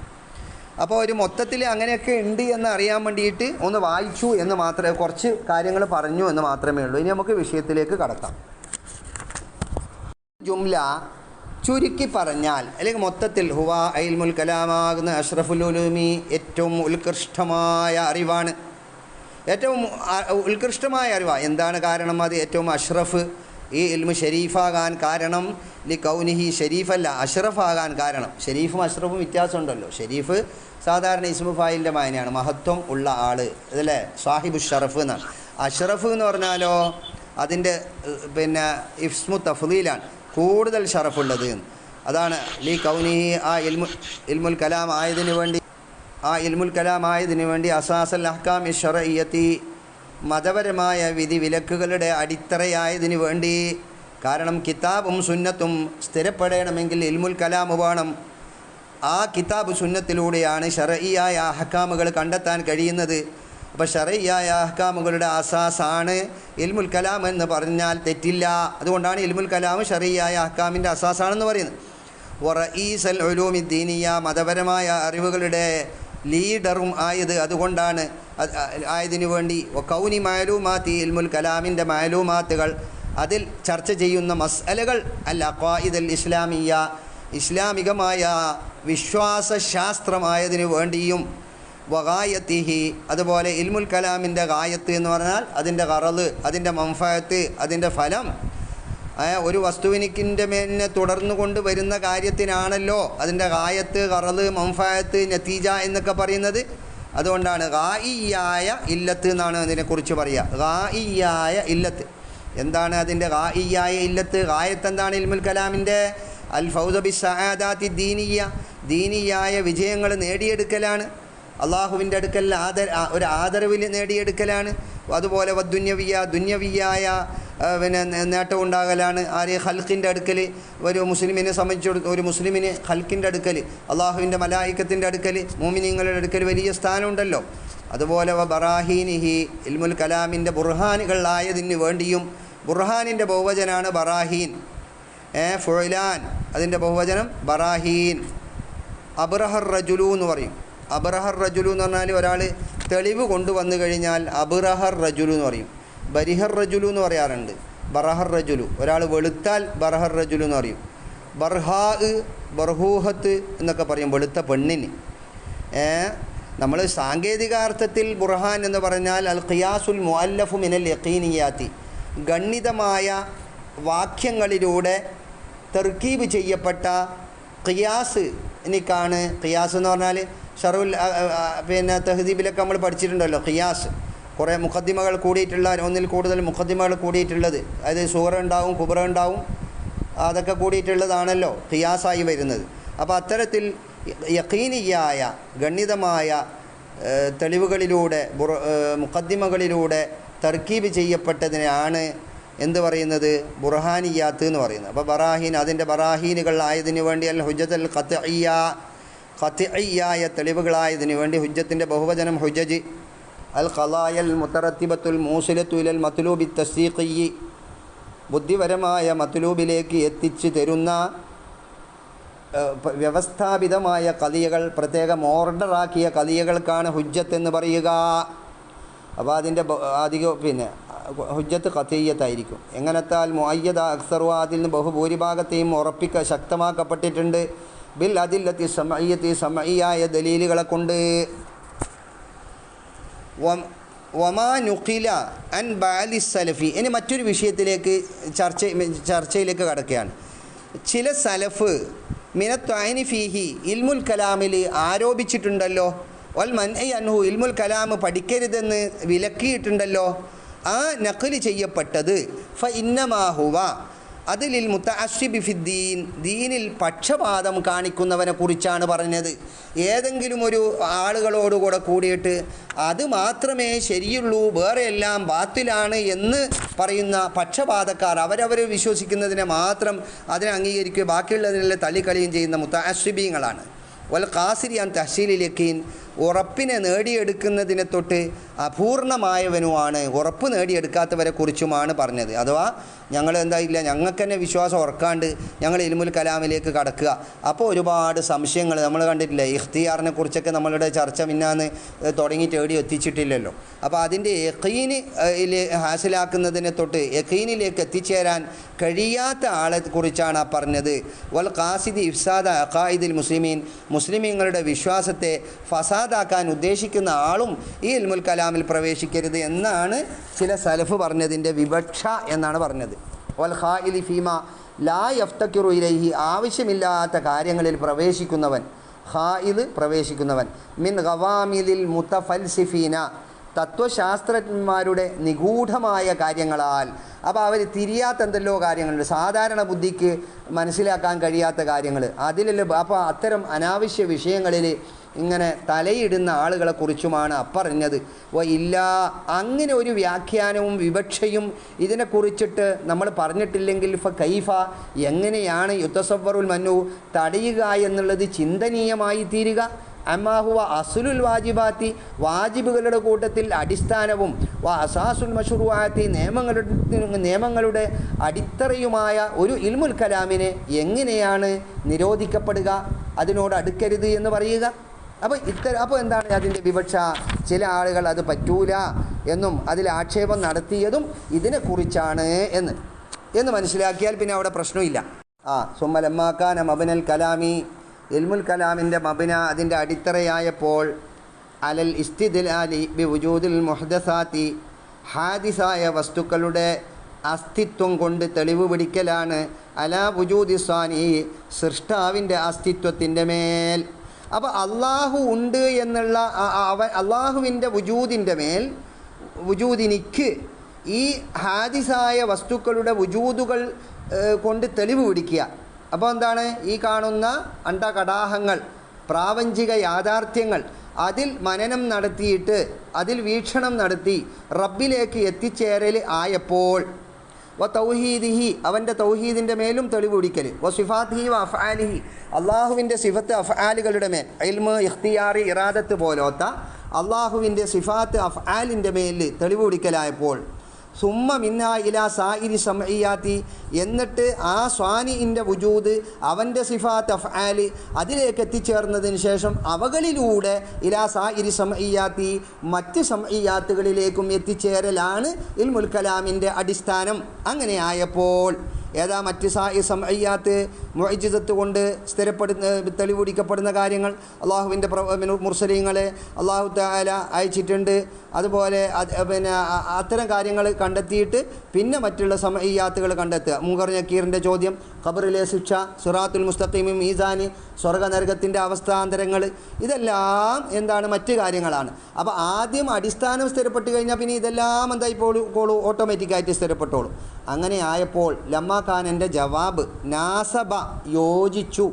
അപ്പോൾ ഒരു മൊത്തത്തിൽ അങ്ങനെയൊക്കെ ഉണ്ട് എന്ന് അറിയാൻ വേണ്ടിയിട്ട് ഒന്ന് വായിച്ചു എന്ന് മാത്രമേ, കുറച്ച് കാര്യങ്ങൾ പറഞ്ഞു എന്ന് മാത്രമേ ഉള്ളൂ. ഇനി നമുക്ക് വിഷയത്തിലേക്ക് കടക്കാം. ജുംല ചുരുക്കി പറഞ്ഞാൽ, അല്ലെങ്കിൽ മൊത്തത്തിൽ, ഹുവ ഇൽമുൽ കലാമാകുന്ന അഷ്റഫുൽ ഉലൂമി, ഏറ്റവും ഉത്കൃഷ്ടമായ അറിവാണ്. ഏറ്റവും ഉത്കൃഷ്ടമായ അറിവാണ്. എന്താണ് കാരണം? അത് ഏറ്റവും അഷ്റഫ്, ഈ ഇൽമു ഷരീഫാകാൻ കാരണം ലി കൗനിഹി, ഷരീഫല്ല അഷ്റഫാകാൻ കാരണം. ഷരീഫും അഷ്റഫും വ്യത്യാസമുണ്ടല്ലോ. ഷരീഫ് സാധാരണ ഇസ്മു ഫായിലിൻ്റെ മായനയാണ്, മഹത്വം ഉള്ള ആൾ, അതല്ലേ, സാഹിബു ഷറഫ് എന്നാണ്. അഷ്റഫ് എന്ന് പറഞ്ഞാലോ അതിൻ്റെ പിന്നെ ഇസ്മു തഫ്ദീലാണ്, കൂടുതൽ ഷറഫുള്ളത്. അതാണ് ലി കൗനിഹി, ആ ഇൽമുൽ കലാം ആയതിനു വേണ്ടി അസാസൽ അഹ്കാമി ശർഇയ്യത്തി, മതപരമായ വിധി വിലക്കുകളുടെ അടിത്തറയായതിനു വേണ്ടി. കാരണം കിതാബും സുന്നത്തും സ്ഥിരപ്പെടണമെങ്കിൽ ഇൽമുൽ കലാം വേണം. ആ കിതാബ് സുന്നത്തിലൂടെയാണ് ശർഇയായ അഹ്കാമുകൾ കണ്ടെത്താൻ കഴിയുന്നത്. അപ്പോൾ ശർഇയായ അഹ്കാമുകളുടെ അസാസാണ് ഇൽമുൽ കലാം എന്ന് പറഞ്ഞാൽ തെറ്റില്ല. അതുകൊണ്ടാണ് ഇൽമുൽ കലാം ശർഇയായ അഹ്കാമിൻ്റെ അസാസാണെന്ന് പറയുന്നത്. വറഈസൽ ഉലൂമി ദീനിയ, മതപരമായ അറിവുകളുടെ ലീഡറും ആയത് അതുകൊണ്ടാണ്, ആയതിനു വേണ്ടി. കൗനി മാലൂമാത്തി, ഇൽമുൽ കലാമിൻ്റെ മാലൂമാത്തുകൾ, അതിൽ ചർച്ച ചെയ്യുന്ന മസ്അലകൾ, അൽ അഖായിദ് അൽ ഇസ്ലാമിയ, ഇസ്ലാമികമായ വിശ്വാസശാസ്ത്രമായതിനു വേണ്ടിയും. വഗായത്തിഹി, അതുപോലെ ഇൽമുൽ കലാമിൻ്റെ ഗായത്ത് എന്ന് പറഞ്ഞാൽ അതിൻ്റെ ഖറദ്, അതിൻ്റെ മൻഫഅത്ത്, അതിൻ്റെ ഫലം. ഒരു വസ്തുവിനിക്കിൻ്റെ മേലിനെ തുടർന്നു കൊണ്ട് വരുന്ന കാര്യത്തിനാണല്ലോ അതിൻ്റെ ഗായത്ത്, ഖറദ്, മൻഫഅത്ത്, നതീജ എന്നൊക്കെ പറയുന്നത്. അതുകൊണ്ടാണ് ഗായിയായ ഇല്ലത്ത് എന്നാണ് അതിനെക്കുറിച്ച് പറയുക. ഗായിയായ ഇല്ലത്ത് എന്താണ്? അതിൻ്റെ ഗായിയായ ഇല്ലത്ത്, ഗായത്ത് എന്താണ് ഇൽമുൽ കലാമിൻ്റെ? അൽ ഫൗദ ബി സആദാത്തി ദീനിയ, ദീനിയായ വിജയങ്ങൾ നേടിയെടുക്കലാണ്. അള്ളാഹുവിൻ്റെ അടുക്കൽ ഒരു ആദരവിൽ നേടിയെടുക്കലാണ്. അതുപോലെ ദുന്യവിയായ പിന്നെ നേട്ടം ഉണ്ടാകലാണ്. ആര്? ഖൽക്കിൻ്റെ അടുക്കൽ. ഒരു മുസ്ലിമിനെ സംബന്ധിച്ചിടത്തോളം, ഒരു മുസ്ലിമിന് ഖൽക്കിൻ്റെ അടുക്കൽ, അള്ളാഹുവിൻ്റെ മലായിക്കത്തിൻ്റെ അടുക്കൽ, മോമിനീങ്ങളുടെ അടുക്കൽ വലിയ സ്ഥാനമുണ്ടല്ലോ. അതുപോലെ ബറാഹീനിഹി, ഇൽമുൽ കലാമിൻ്റെ ബുർഹാനുകളായതിന് വേണ്ടിയും. ബുർഹാനിൻ്റെ ബഹുവചനാണ് ബറാഹീൻ. ഫുഅലാൻ, അതിൻ്റെ ബഹുവചനം ബറാഹീൻ. അബ്റഹർ റജുലു എന്ന് പറയും. അബ്റഹർ റജുലു എന്ന് പറഞ്ഞാൽ ഒരാൾ തെളിവ് കൊണ്ടുവന്നു കഴിഞ്ഞാൽ അബ്റഹർ റജുലു എന്ന് പറയും. ബരിഹർ റജുലു എന്ന് പറയാറുണ്ട്. ബറഹർ റജുലു, ഒരാൾ വെളുത്താൽ ബറഹർ റജുലു എന്ന് പറയും. ബർഹാ, ബർഹൂഹത്ത് എന്നൊക്കെ പറയും വെളുത്ത പെണ്ണിന്. നമ്മൾ സാങ്കേതികാർത്ഥത്തിൽ ബുർഹാൻ എന്ന് പറഞ്ഞാൽ അൽ ഖിയാസുൽ മുഅല്ലഫു മിനൽ യഖീനിയാത്തി, ഗണ്ണിതമായ വാക്യങ്ങളിലൂടെ തർക്കീബ് ചെയ്യപ്പെട്ട ഖിയാസ് എനിക്കാണ്. ഖിയാസ് എന്ന് പറഞ്ഞാൽ ഷറുൽ പിന്നെ തഹ്ദീബിലൊക്കെ നമ്മൾ പഠിച്ചിട്ടുണ്ടല്ലോ. ഖിയാസ് കുറേ മുഖദ്ദിമകൾ കൂടിയിട്ടുള്ള, ഒന്നിൽ കൂടുതൽ മുഖദ്ദിമകൾ കൂടിയിട്ടുള്ളത്, അതായത് സൂറ ഉണ്ടാവും, കുബ്ര ഉണ്ടാവും, അതൊക്കെ കൂടിയിട്ടുള്ളതാണല്ലോ ഖിയാസായി വരുന്നത്. അപ്പോൾ അത്തരത്തിൽ യഖീനിയായ ഗണ്യതമായ തെളിവുകളിലൂടെ മുഖദ്ദിമകളിലൂടെ തർക്കീബ് ചെയ്യപ്പെട്ടതിനെയാണ് എന്ത് പറയുന്നത്, ബുർഹാനിയാത്ത് എന്ന് പറയുന്നത്. അപ്പോൾ ബറാഹീൻ, അതിൻ്റെ ബറാഹീനുകൾ ആയതിനു വേണ്ടി അൽ ഹുജ്ജത്തുൽ ഖത്ഇയ്യായ തെളിവുകളായതിനു വേണ്ടി ഹുജ്ജത്തിൻ്റെ ബഹുവചനം ഹുജ്ജജ്. അൽ ഖലായൽ മുത്തറത്തിബത്തുൽ മൂസിലത്തു ഇലൽ മത്ലൂബി തസ്ദീഖി, ബുദ്ധിപരമായ മത്ലൂബിലേക്ക് എത്തിച്ചു തരുന്ന വ്യവസ്ഥാപിതമായ ഖദിയകൾ, പ്രത്യേകം ഓർഡറാക്കിയ ഖദിയകൾക്കാണ് ഹുജ്ജത്ത് എന്ന് പറയുക. അപ്പോൾ അതിൻ്റെ അധികം ഹുജ്ജത്ത് ഖത്ഇയ്യത്തായിരിക്കും. എങ്ങനത്താൽ മുഅയ്യദ അക്സറു, അതിൽ നിന്ന് ബഹുഭൂരിഭാഗത്തെയും ശക്തമാക്കപ്പെട്ടിട്ടുണ്ട് ബിൽ അദില്ലത്തി സമഇയ്യത്തി, സമഇയ്യായ ദലീലുകളെ കൊണ്ട്. വമാ നുഖില അൻ ബഅലി സലഫി, ഇനി മറ്റൊരു വിഷയത്തിലേക്ക് ചർച്ചയിലേക്ക് കടക്കുകയാണ്. ചില സലഫ് മിനത്വഅനി ഫീഹി, ഇൽമുൽ കലാമിൽ ആരോപിച്ചിട്ടുണ്ടല്ലോ, വൽ മൻഇ അൻഹു, ഇൽമുൽ കലാം പഠിക്കരുതെന്ന് വിലക്കിയിട്ടുണ്ടല്ലോ. ആ നഖ്ല് ചെയ്യപ്പെട്ടത് ഫ ഇന്നമാ ഹുവ, അതിലിൽ മുത്തഅസ്സിബി ഫിദ്ദീൻ, ദീനിൽ പക്ഷപാതം കാണിക്കുന്നവനെ കുറിച്ചാണ് പറഞ്ഞത്. ഏതെങ്കിലും ഒരു ആളുകളോടുകൂടെ കൂടിയിട്ട് അത് മാത്രമേ ശരിയുള്ളൂ, വേറെ എല്ലാം ബാത്തിലാണ് എന്ന് പറയുന്ന പക്ഷപാതക്കാർ, അവരവർ വിശ്വസിക്കുന്നതിനെ മാത്രം അതിനെ അംഗീകരിക്കുകയും ബാക്കിയുള്ളതിനെല്ലാം തള്ളിക്കളിയും ചെയ്യുന്ന മുത്തഅസ്സിബീങ്ങളാണ്. വൽ ഖാസിരി അൻ തഹ്സീലിൽ യഖീൻ, ഉറപ്പിനെ നേടിയെടുക്കുന്നതിനെ തൊട്ട് അപൂർണമായവനുമാണ്, ഉറപ്പ് നേടിയെടുക്കാത്തവരെ കുറിച്ചുമാണ് പറഞ്ഞത്. അഥവാ ഞങ്ങൾ എന്തായില്ല, ഞങ്ങൾക്ക് തന്നെ വിശ്വാസം ഉറക്കാണ്ട് ഞങ്ങൾ ഇൽമുൽ കലാമിലേക്ക് കടക്കുക. അപ്പോൾ ഒരുപാട് സംശയങ്ങൾ നമ്മൾ കണ്ടിട്ടില്ല. ഇഖ്തിയാറിനെ കുറിച്ചൊക്കെ നമ്മളുടെ ചർച്ച മിന്നാന്ന് തുടങ്ങിയിട്ട് എവിടെ എത്തിച്ചിട്ടില്ലല്ലോ. അപ്പോൾ അതിൻ്റെ യഖീന് ഹാസിലാക്കുന്നതിനെ തൊട്ട് യഖീനിലേക്ക് എത്തിച്ചേരാൻ കഴിയാത്ത ആളെ കുറിച്ചാണ് ആ പറഞ്ഞത്. വൽ ഖാസിദി ഇഫ്സാദ അഖായിദിൽ മുസ്ലിമീൻ, മുസ്ലിമീങ്ങളുടെ വിശ്വാസത്തെ ഫസാദാക്കാൻ ഉദ്ദേശിക്കുന്ന ആളും ഈ ഇൽമുൽ കലാമിൽ പ്രവേശിക്കരുത് എന്നാണ് ചില സലഫ് പറഞ്ഞതിൻ്റെ വിവക്ഷ എന്നാണ് പറഞ്ഞത്. വൽ ഖായിലി ഫീമ ലാ യഫ്തക്കിറു ഇലൈഹി, ആവശ്യമില്ലാത്ത കാര്യങ്ങളിൽ പ്രവേശിക്കുന്നവൻ, ഖായിദ് പ്രവേശിക്കുന്നവൻ, മിൻ ഗവാമിലിൽ മുതഫൽസിഫീന, തത്വശാസ്ത്രജ്ഞന്മാരുടെ നിഗൂഢമായ കാര്യങ്ങളാൽ. അപ്പോൾ അവർ തിരിയാത്ത എന്തെല്ലോ കാര്യങ്ങളുണ്ട്, സാധാരണ ബുദ്ധിക്ക് മനസ്സിലാക്കാൻ കഴിയാത്ത കാര്യങ്ങൾ, അതിലല്ലോ. അപ്പോൾ അത്തരം അനാവശ്യ വിഷയങ്ങളിൽ ഇങ്ങനെ തലയിടുന്ന ആളുകളെ കുറിച്ചുമാണ് അപ്പറഞ്ഞത്. ഇല്ല, അങ്ങനെ ഒരു വ്യാഖ്യാനവും വിവക്ഷയും ഇതിനെക്കുറിച്ചിട്ട് നമ്മൾ പറഞ്ഞിട്ടില്ലെങ്കിൽ കൈഫ, എങ്ങനെയാണ് യുത്തസവറുൽ മന്നു, തടയുക എന്നുള്ളത് ചിന്തനീയമായി തീരുക. അമ്മാഹുവ അസുലുൽ വാജിബാത്തി, വാജിബുകളുടെ കൂട്ടത്തിൽ അടിസ്ഥാനവും, അസാസുൽ മഷ്റൂഅത്തി, നിയമങ്ങളുടെ അടിത്തറയുമായ ഒരു ഇൽമുൽ കലാമിനെ എങ്ങനെയാണ് നിരോധിക്കപ്പെടുക, അതിനോട് അടുക്കരുത് എന്ന് പറയുക? അപ്പോൾ എന്താണ് അതിൻ്റെ വിവക്ഷ? ചില ആളുകൾ അത് പറ്റൂല എന്നും അതിൽ ആക്ഷേപം നടത്തിയതും ഇതിനെക്കുറിച്ചാണ് എന്ന് മനസ്സിലാക്കിയാൽ പിന്നെ അവിടെ പ്രശ്നമില്ല. സുമ്മലമ്മാക്കാൻ മബനൽ കലാമി, ഇൽമുൽ കലാമിൻ്റെ മബന, അതിൻ്റെ അടിത്തറയായപ്പോൾ, അലൽ ഇസ്തിദ്ലാലി ബി വുജൂദിൽ മുഹ്ദസാത്തി, ഹാദിസായ വസ്തുക്കളുടെ അസ്തിത്വം കൊണ്ട് തെളിവ് പിടിക്കലാണ്, അലാ വുജൂദി സാനി, സൃഷ്ടാവിൻ്റെ അസ്തിത്വത്തിൻ്റെ മേൽ. അപ്പോൾ അള്ളാഹു ഉണ്ട് എന്നുള്ള അള്ളാഹുവിൻ്റെ വുജൂദിൻ്റെ മേൽ, വുജൂദിനിക്ക് ഈ ഹാദിസായ വസ്തുക്കളുടെ വുജൂദുകൾ കൊണ്ട് തെളിവ് പിടിക്കുക. അപ്പോൾ എന്താണ്, ഈ കാണുന്ന അണ്ടകടാഹങ്ങൾ, പ്രാപഞ്ചിക യാഥാർത്ഥ്യങ്ങൾ, അതിൽ മനനം നടത്തിയിട്ട് അതിൽ വീക്ഷണം നടത്തി റബ്ബിലേക്ക് എത്തിച്ചേരൽ ആയപ്പോൾ, തൗഹീദിഹി, അവൻ്റെ തൗഹീദിൻ്റെ മേലും തെളിവ് പിടിക്കൽ, സിഫാത്തിഹി അഫ്ആലിഹി, അള്ളാഹുവിൻ്റെ സിഫത്ത് അഫ്ആലുകളുടെ മേൽ, ഇൽമ്, ഇഖ്തിയാർ, ഇറാദത്ത് പോലോത്ത അള്ളാഹുവിൻ്റെ സിഫാത്ത് അഫ്ആലിൻ്റെ മേൽ തെളിവ് പിടിക്കലായപ്പോൾ, സുമ്മ മിന്ന ഇലാ സായിരി സമഇയാത്തി, എന്നിട്ട് ആ സ്വാനിൻ്റെ വുജൂദ്, അവൻ്റെ സിഫാത്ത് അഫ്ആല്, അതിലേക്ക് എത്തിച്ചേർന്നതിന് ശേഷം അവകളിലൂടെ ഇലാ സായിരി സമഇയാത്തി, മറ്റ് സമഇയാത്തുകളിലേക്കും എത്തിച്ചേരലാണ് ഇൽമുൽ കലാമിൻ്റെ അടിസ്ഥാനം. അങ്ങനെ ആയപ്പോൾ ഏതാ മറ്റ് സമഇയാത്ത്, മുഅ്ജിസത്ത് കൊണ്ട് തെളിവ് പിടിക്കപ്പെടുന്ന കാര്യങ്ങൾ, അള്ളാഹുവിൻ്റെ മുർസലീങ്ങളെ അള്ളാഹു തആല അയച്ചിട്ടുണ്ട്, അതുപോലെ അത്തരം കാര്യങ്ങൾ കണ്ടെത്തിയിട്ട് പിന്നെ മറ്റുള്ള സമഇയാത്തുകൾ കണ്ടെത്തുക. മുൻകർ നക്കീറിൻ്റെ ചോദ്യം, ഖബറിലെ ശിക്ഷ, സിറാത്തുൽ മുസ്തഖീം, മീസാന്, സ്വർഗ്ഗനരകത്തിൻ്റെ അവസ്ഥാന്തരങ്ങൾ, ഇതെല്ലാം എന്താണ്, മറ്റ് കാര്യങ്ങളാണ്. അപ്പോൾ ആദ്യം അടിസ്ഥാനം സ്ഥിരപ്പെട്ട് കഴിഞ്ഞാൽ പിന്നെ ഇതെല്ലാം എന്തായിപ്പോളൂ, ഓട്ടോമാറ്റിക്കായിട്ട് സ്ഥിരപ്പെട്ടോളൂ. അങ്ങനെ ആയപ്പോൾ ലമ്മാ ഖാനൻ്റെ ജവാബ്, നാസബ, യോജിച്ചു,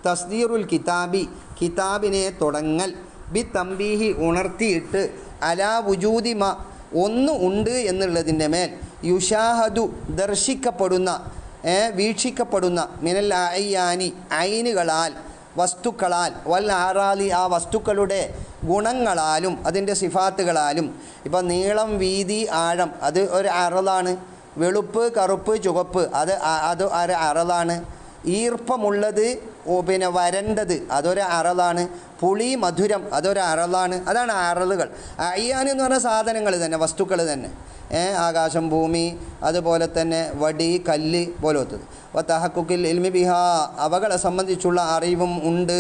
തസ്ദീറുൽ കിതാബി കിതാബിനെ തുടങ്ങൽ ബി തംബീഹി ഉണർത്തിയിട്ട് അലാ വുജൂദിമ ഒന്ന് ഉണ്ട് എന്നുള്ളതിൻ്റെ മേൽ യുഷാഹദു ദർശിക്കപ്പെടുന്ന വീക്ഷിക്കപ്പെടുന്ന മിനൽ അയ്യാനി ഐനുകളാൽ വസ്തുക്കളാൽ വൽ ആറാലി ആ വസ്തുക്കളുടെ ഗുണങ്ങളാലും അതിൻ്റെ സിഫാത്തുകളാലും. ഇപ്പം നീളം വീതി ആഴം അത് ഒരു അറലാണ്. വെളുപ്പ് കറുപ്പ് ചുവപ്പ് അത് ഒരു അറലാണ്. ഈർപ്പമുള്ളത് പിന്നെ വരണ്ടത് അതൊരു അറലാണ്. പുളി മധുരം അതൊരു അറലാണ്. അതാണ് അറളുകൾ. അയ്യാൻ എന്ന് പറഞ്ഞ സാധനങ്ങൾ തന്നെ, വസ്തുക്കൾ തന്നെ. ആകാശം ഭൂമി അതുപോലെ തന്നെ വടി കല്ല് പോലത്തത്. തഹക്കുക്കിൽ ഇൽമി ബിഹാ അവകളെ സംബന്ധിച്ചുള്ള അറിവും ഉണ്ട്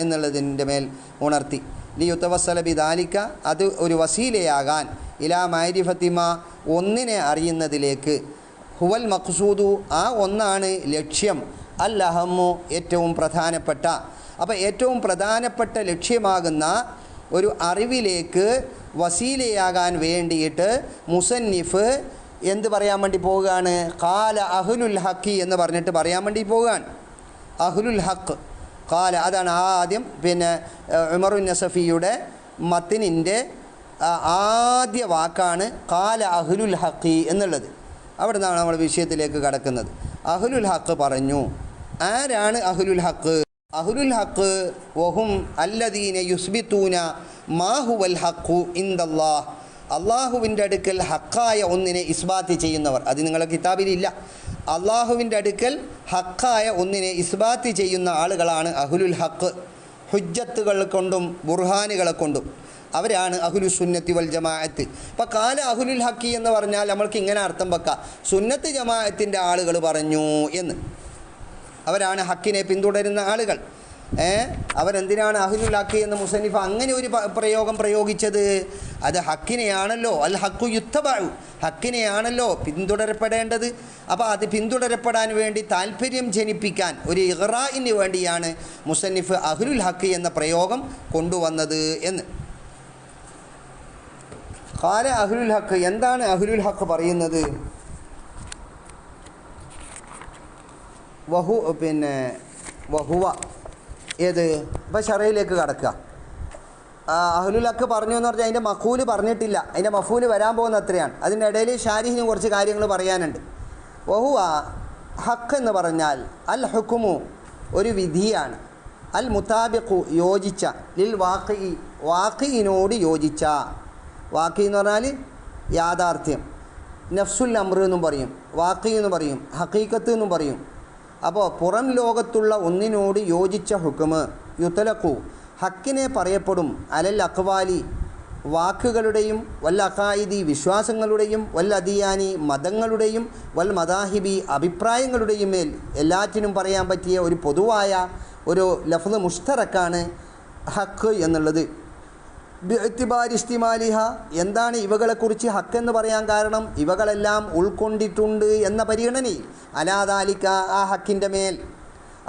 എന്നുള്ളതിൻ്റെ മേൽ ഉണർത്തി. ലിയുത്തവസ്സല ബിദാലിക്ക അത് ഒരു വസീലയാകാൻ ഇലാ മൈരിഫത്തിമ ഒന്നിനെ അറിയുന്നതിലേക്ക്. ഹുവൽ മഖ്സൂദു ആ ഒന്നാണ് ലക്ഷ്യം. അൽ അഹമ്മു ഏറ്റവും പ്രധാനപ്പെട്ട. അപ്പോൾ ഏറ്റവും പ്രധാനപ്പെട്ട ലക്ഷ്യമാകുന്ന ഒരു അറിവിലേക്ക് വസീലയാകാൻ വേണ്ടിയിട്ട് മുസന്നിഫ് എന്ത് പറയാൻ വേണ്ടി പോവുകയാണ്? ഖാല അഹ്ലുൽ ഹഖ് എന്ന് പറഞ്ഞിട്ട് പറയാൻ വേണ്ടി പോവുകയാണ്. അഹ്ലുൽ ഹഖ് ഖാല അതാണ് ആദ്യം പിന്നെ ഉമറുൻ നസഫിയുടെ മത്തിനിൻ്റെ ആദ്യ വാക്കാണ് ഖാല അഹ്ലുൽ ഹഖ് എന്നുള്ളത്. അവിടെ നിന്നാണ് നമ്മൾ വിഷയത്തിലേക്ക് കടക്കുന്നത്. അഹ്ലുൽ ഹഖ് പറഞ്ഞു. ആരാണ് അഹ്ലുൽ ഹഖ്? അഹ്ലുൽ ഹഖ് വഹും അല്ലദീന യുസ്ബിത്തൂന മാ ഹുവൽ ഹഖു ഇൻദല്ലാഹ്. അള്ളാഹുവിൻ്റെ അടുക്കൽ ഹക്കായ ഒന്നിനെ ഇസ്ബാത്ത് ചെയ്യുന്നവർ. അത് നിങ്ങളുടെ കിതാബിലില്ല. അള്ളാഹുവിൻ്റെ അടുക്കൽ ഹക്കായ ഒന്നിനെ ഇസ്ബാത്ത് ചെയ്യുന്ന ആളുകളാണ് അഹ്ലുൽ ഹഖ്. ഹുജ്ജത്തുകൾ കൊണ്ടും ബുർഹാനുകളെ കൊണ്ടും അവരാണ് അഹ്ലു സുന്നത്തി വൽ ജമാഅത്ത്. അപ്പോൾ കാല അഹ്ലുൽ ഹഖ് എന്ന് പറഞ്ഞാൽ നമ്മൾക്ക് ഇങ്ങനെ അർത്ഥം വെക്കാം, സുന്നത്ത് ജമാഅത്തിൻ്റെ ആളുകൾ പറഞ്ഞു എന്ന്. അവരാണ് ഹക്കിനെ പിന്തുടരുന്ന ആളുകൾ. അവരെന്തിനാണ് അഹ്ലുൽ ഹഖ് എന്ന് മുസന്നിഫ് അങ്ങനെ ഒരു പ്രയോഗം പ്രയോഗിച്ചത്? അത് ഹക്കിനെയാണല്ലോ, അൽ ഹഖു യുത്തബഉ, ഹക്കിനെയാണല്ലോ പിന്തുടരപ്പെടേണ്ടത്. അപ്പോൾ അത് പിന്തുടരപ്പെടാൻ വേണ്ടി താല്പര്യം ജനിപ്പിക്കാൻ ഒരു ഇഗ്റാഇന് വേണ്ടിയാണ് മുസന്നിഫ് അഹ്ലുൽ ഹഖ് എന്ന പ്രയോഗം കൊണ്ടുവന്നത് എന്ന്. ഖാല അഹ്ലുൽ ഹഖ്, എന്താണ് അഹ്ലുൽ ഹഖ് പറയുന്നത്? വഹുവ ഏത്? ഇപ്പം ഷറയിലേക്ക് കടക്കുക. അഹ്ലുൽ ഹഖ് പറഞ്ഞു എന്ന് പറഞ്ഞാൽ അതിൻ്റെ മഖൂല് പറഞ്ഞിട്ടില്ല, അതിൻ്റെ മഫൂല് വരാൻ പോകുന്ന അത്രയാണ്. അതിൻ്റെ ഇടയിൽ ഷാരിഹിന് കുറച്ച് കാര്യങ്ങൾ പറയാനുണ്ട്. വഹുവ ഹഖ് എന്ന് പറഞ്ഞാൽ അൽ ഹുക്കുമു ഒരു വിധിയാണ്, അൽ മുതാബിഖു യോജിച്ച, ലിൽ വാഖി വാഖിയിനോട് യോജിച്ച. വാഖി എന്ന് പറഞ്ഞാൽ യാഥാർത്ഥ്യം, നഫ്സുൽ അമ്ർ എന്നും പറയും, വാഖി എന്ന് പറയും, ഹഖീഖത്ത് എന്നും പറയും. അപ്പോൾ പുറം ലോകത്തുള്ള ഒന്നിനോട് യോജിച്ച ഹുക്കുമ് യുത്തലഖു ഹക്കിനെ പറയപ്പെടും അലൽ അഖ്വാലി വാക്കുകളുടെയും വൽ അഖായിദി വിശ്വാസങ്ങളുടെയും വൽ അദിയാനി മതങ്ങളുടെയും വൽ മദാഹിബി അഭിപ്രായങ്ങളുടെയും മേൽ എല്ലാറ്റിനും പറയാൻ പറ്റിയ ഒരു പൊതുവായ ഒരു ലഫ്ള് മുഷ്തറക്കാണ് ഹക്ക് എന്നുള്ളത്. ബിഇത്തിബാരിസ്തിമാലിഹ എന്താണ് ഇവകളെക്കുറിച്ച് ഹക്ക് എന്ന് പറയാൻ കാരണം? ഇവകളെല്ലാം ഉൾക്കൊണ്ടിട്ടുണ്ട് എന്ന പരിഗണനയിൽ അലാദാലിക്ക ആ ഹക്കിൻ്റെ മേൽ.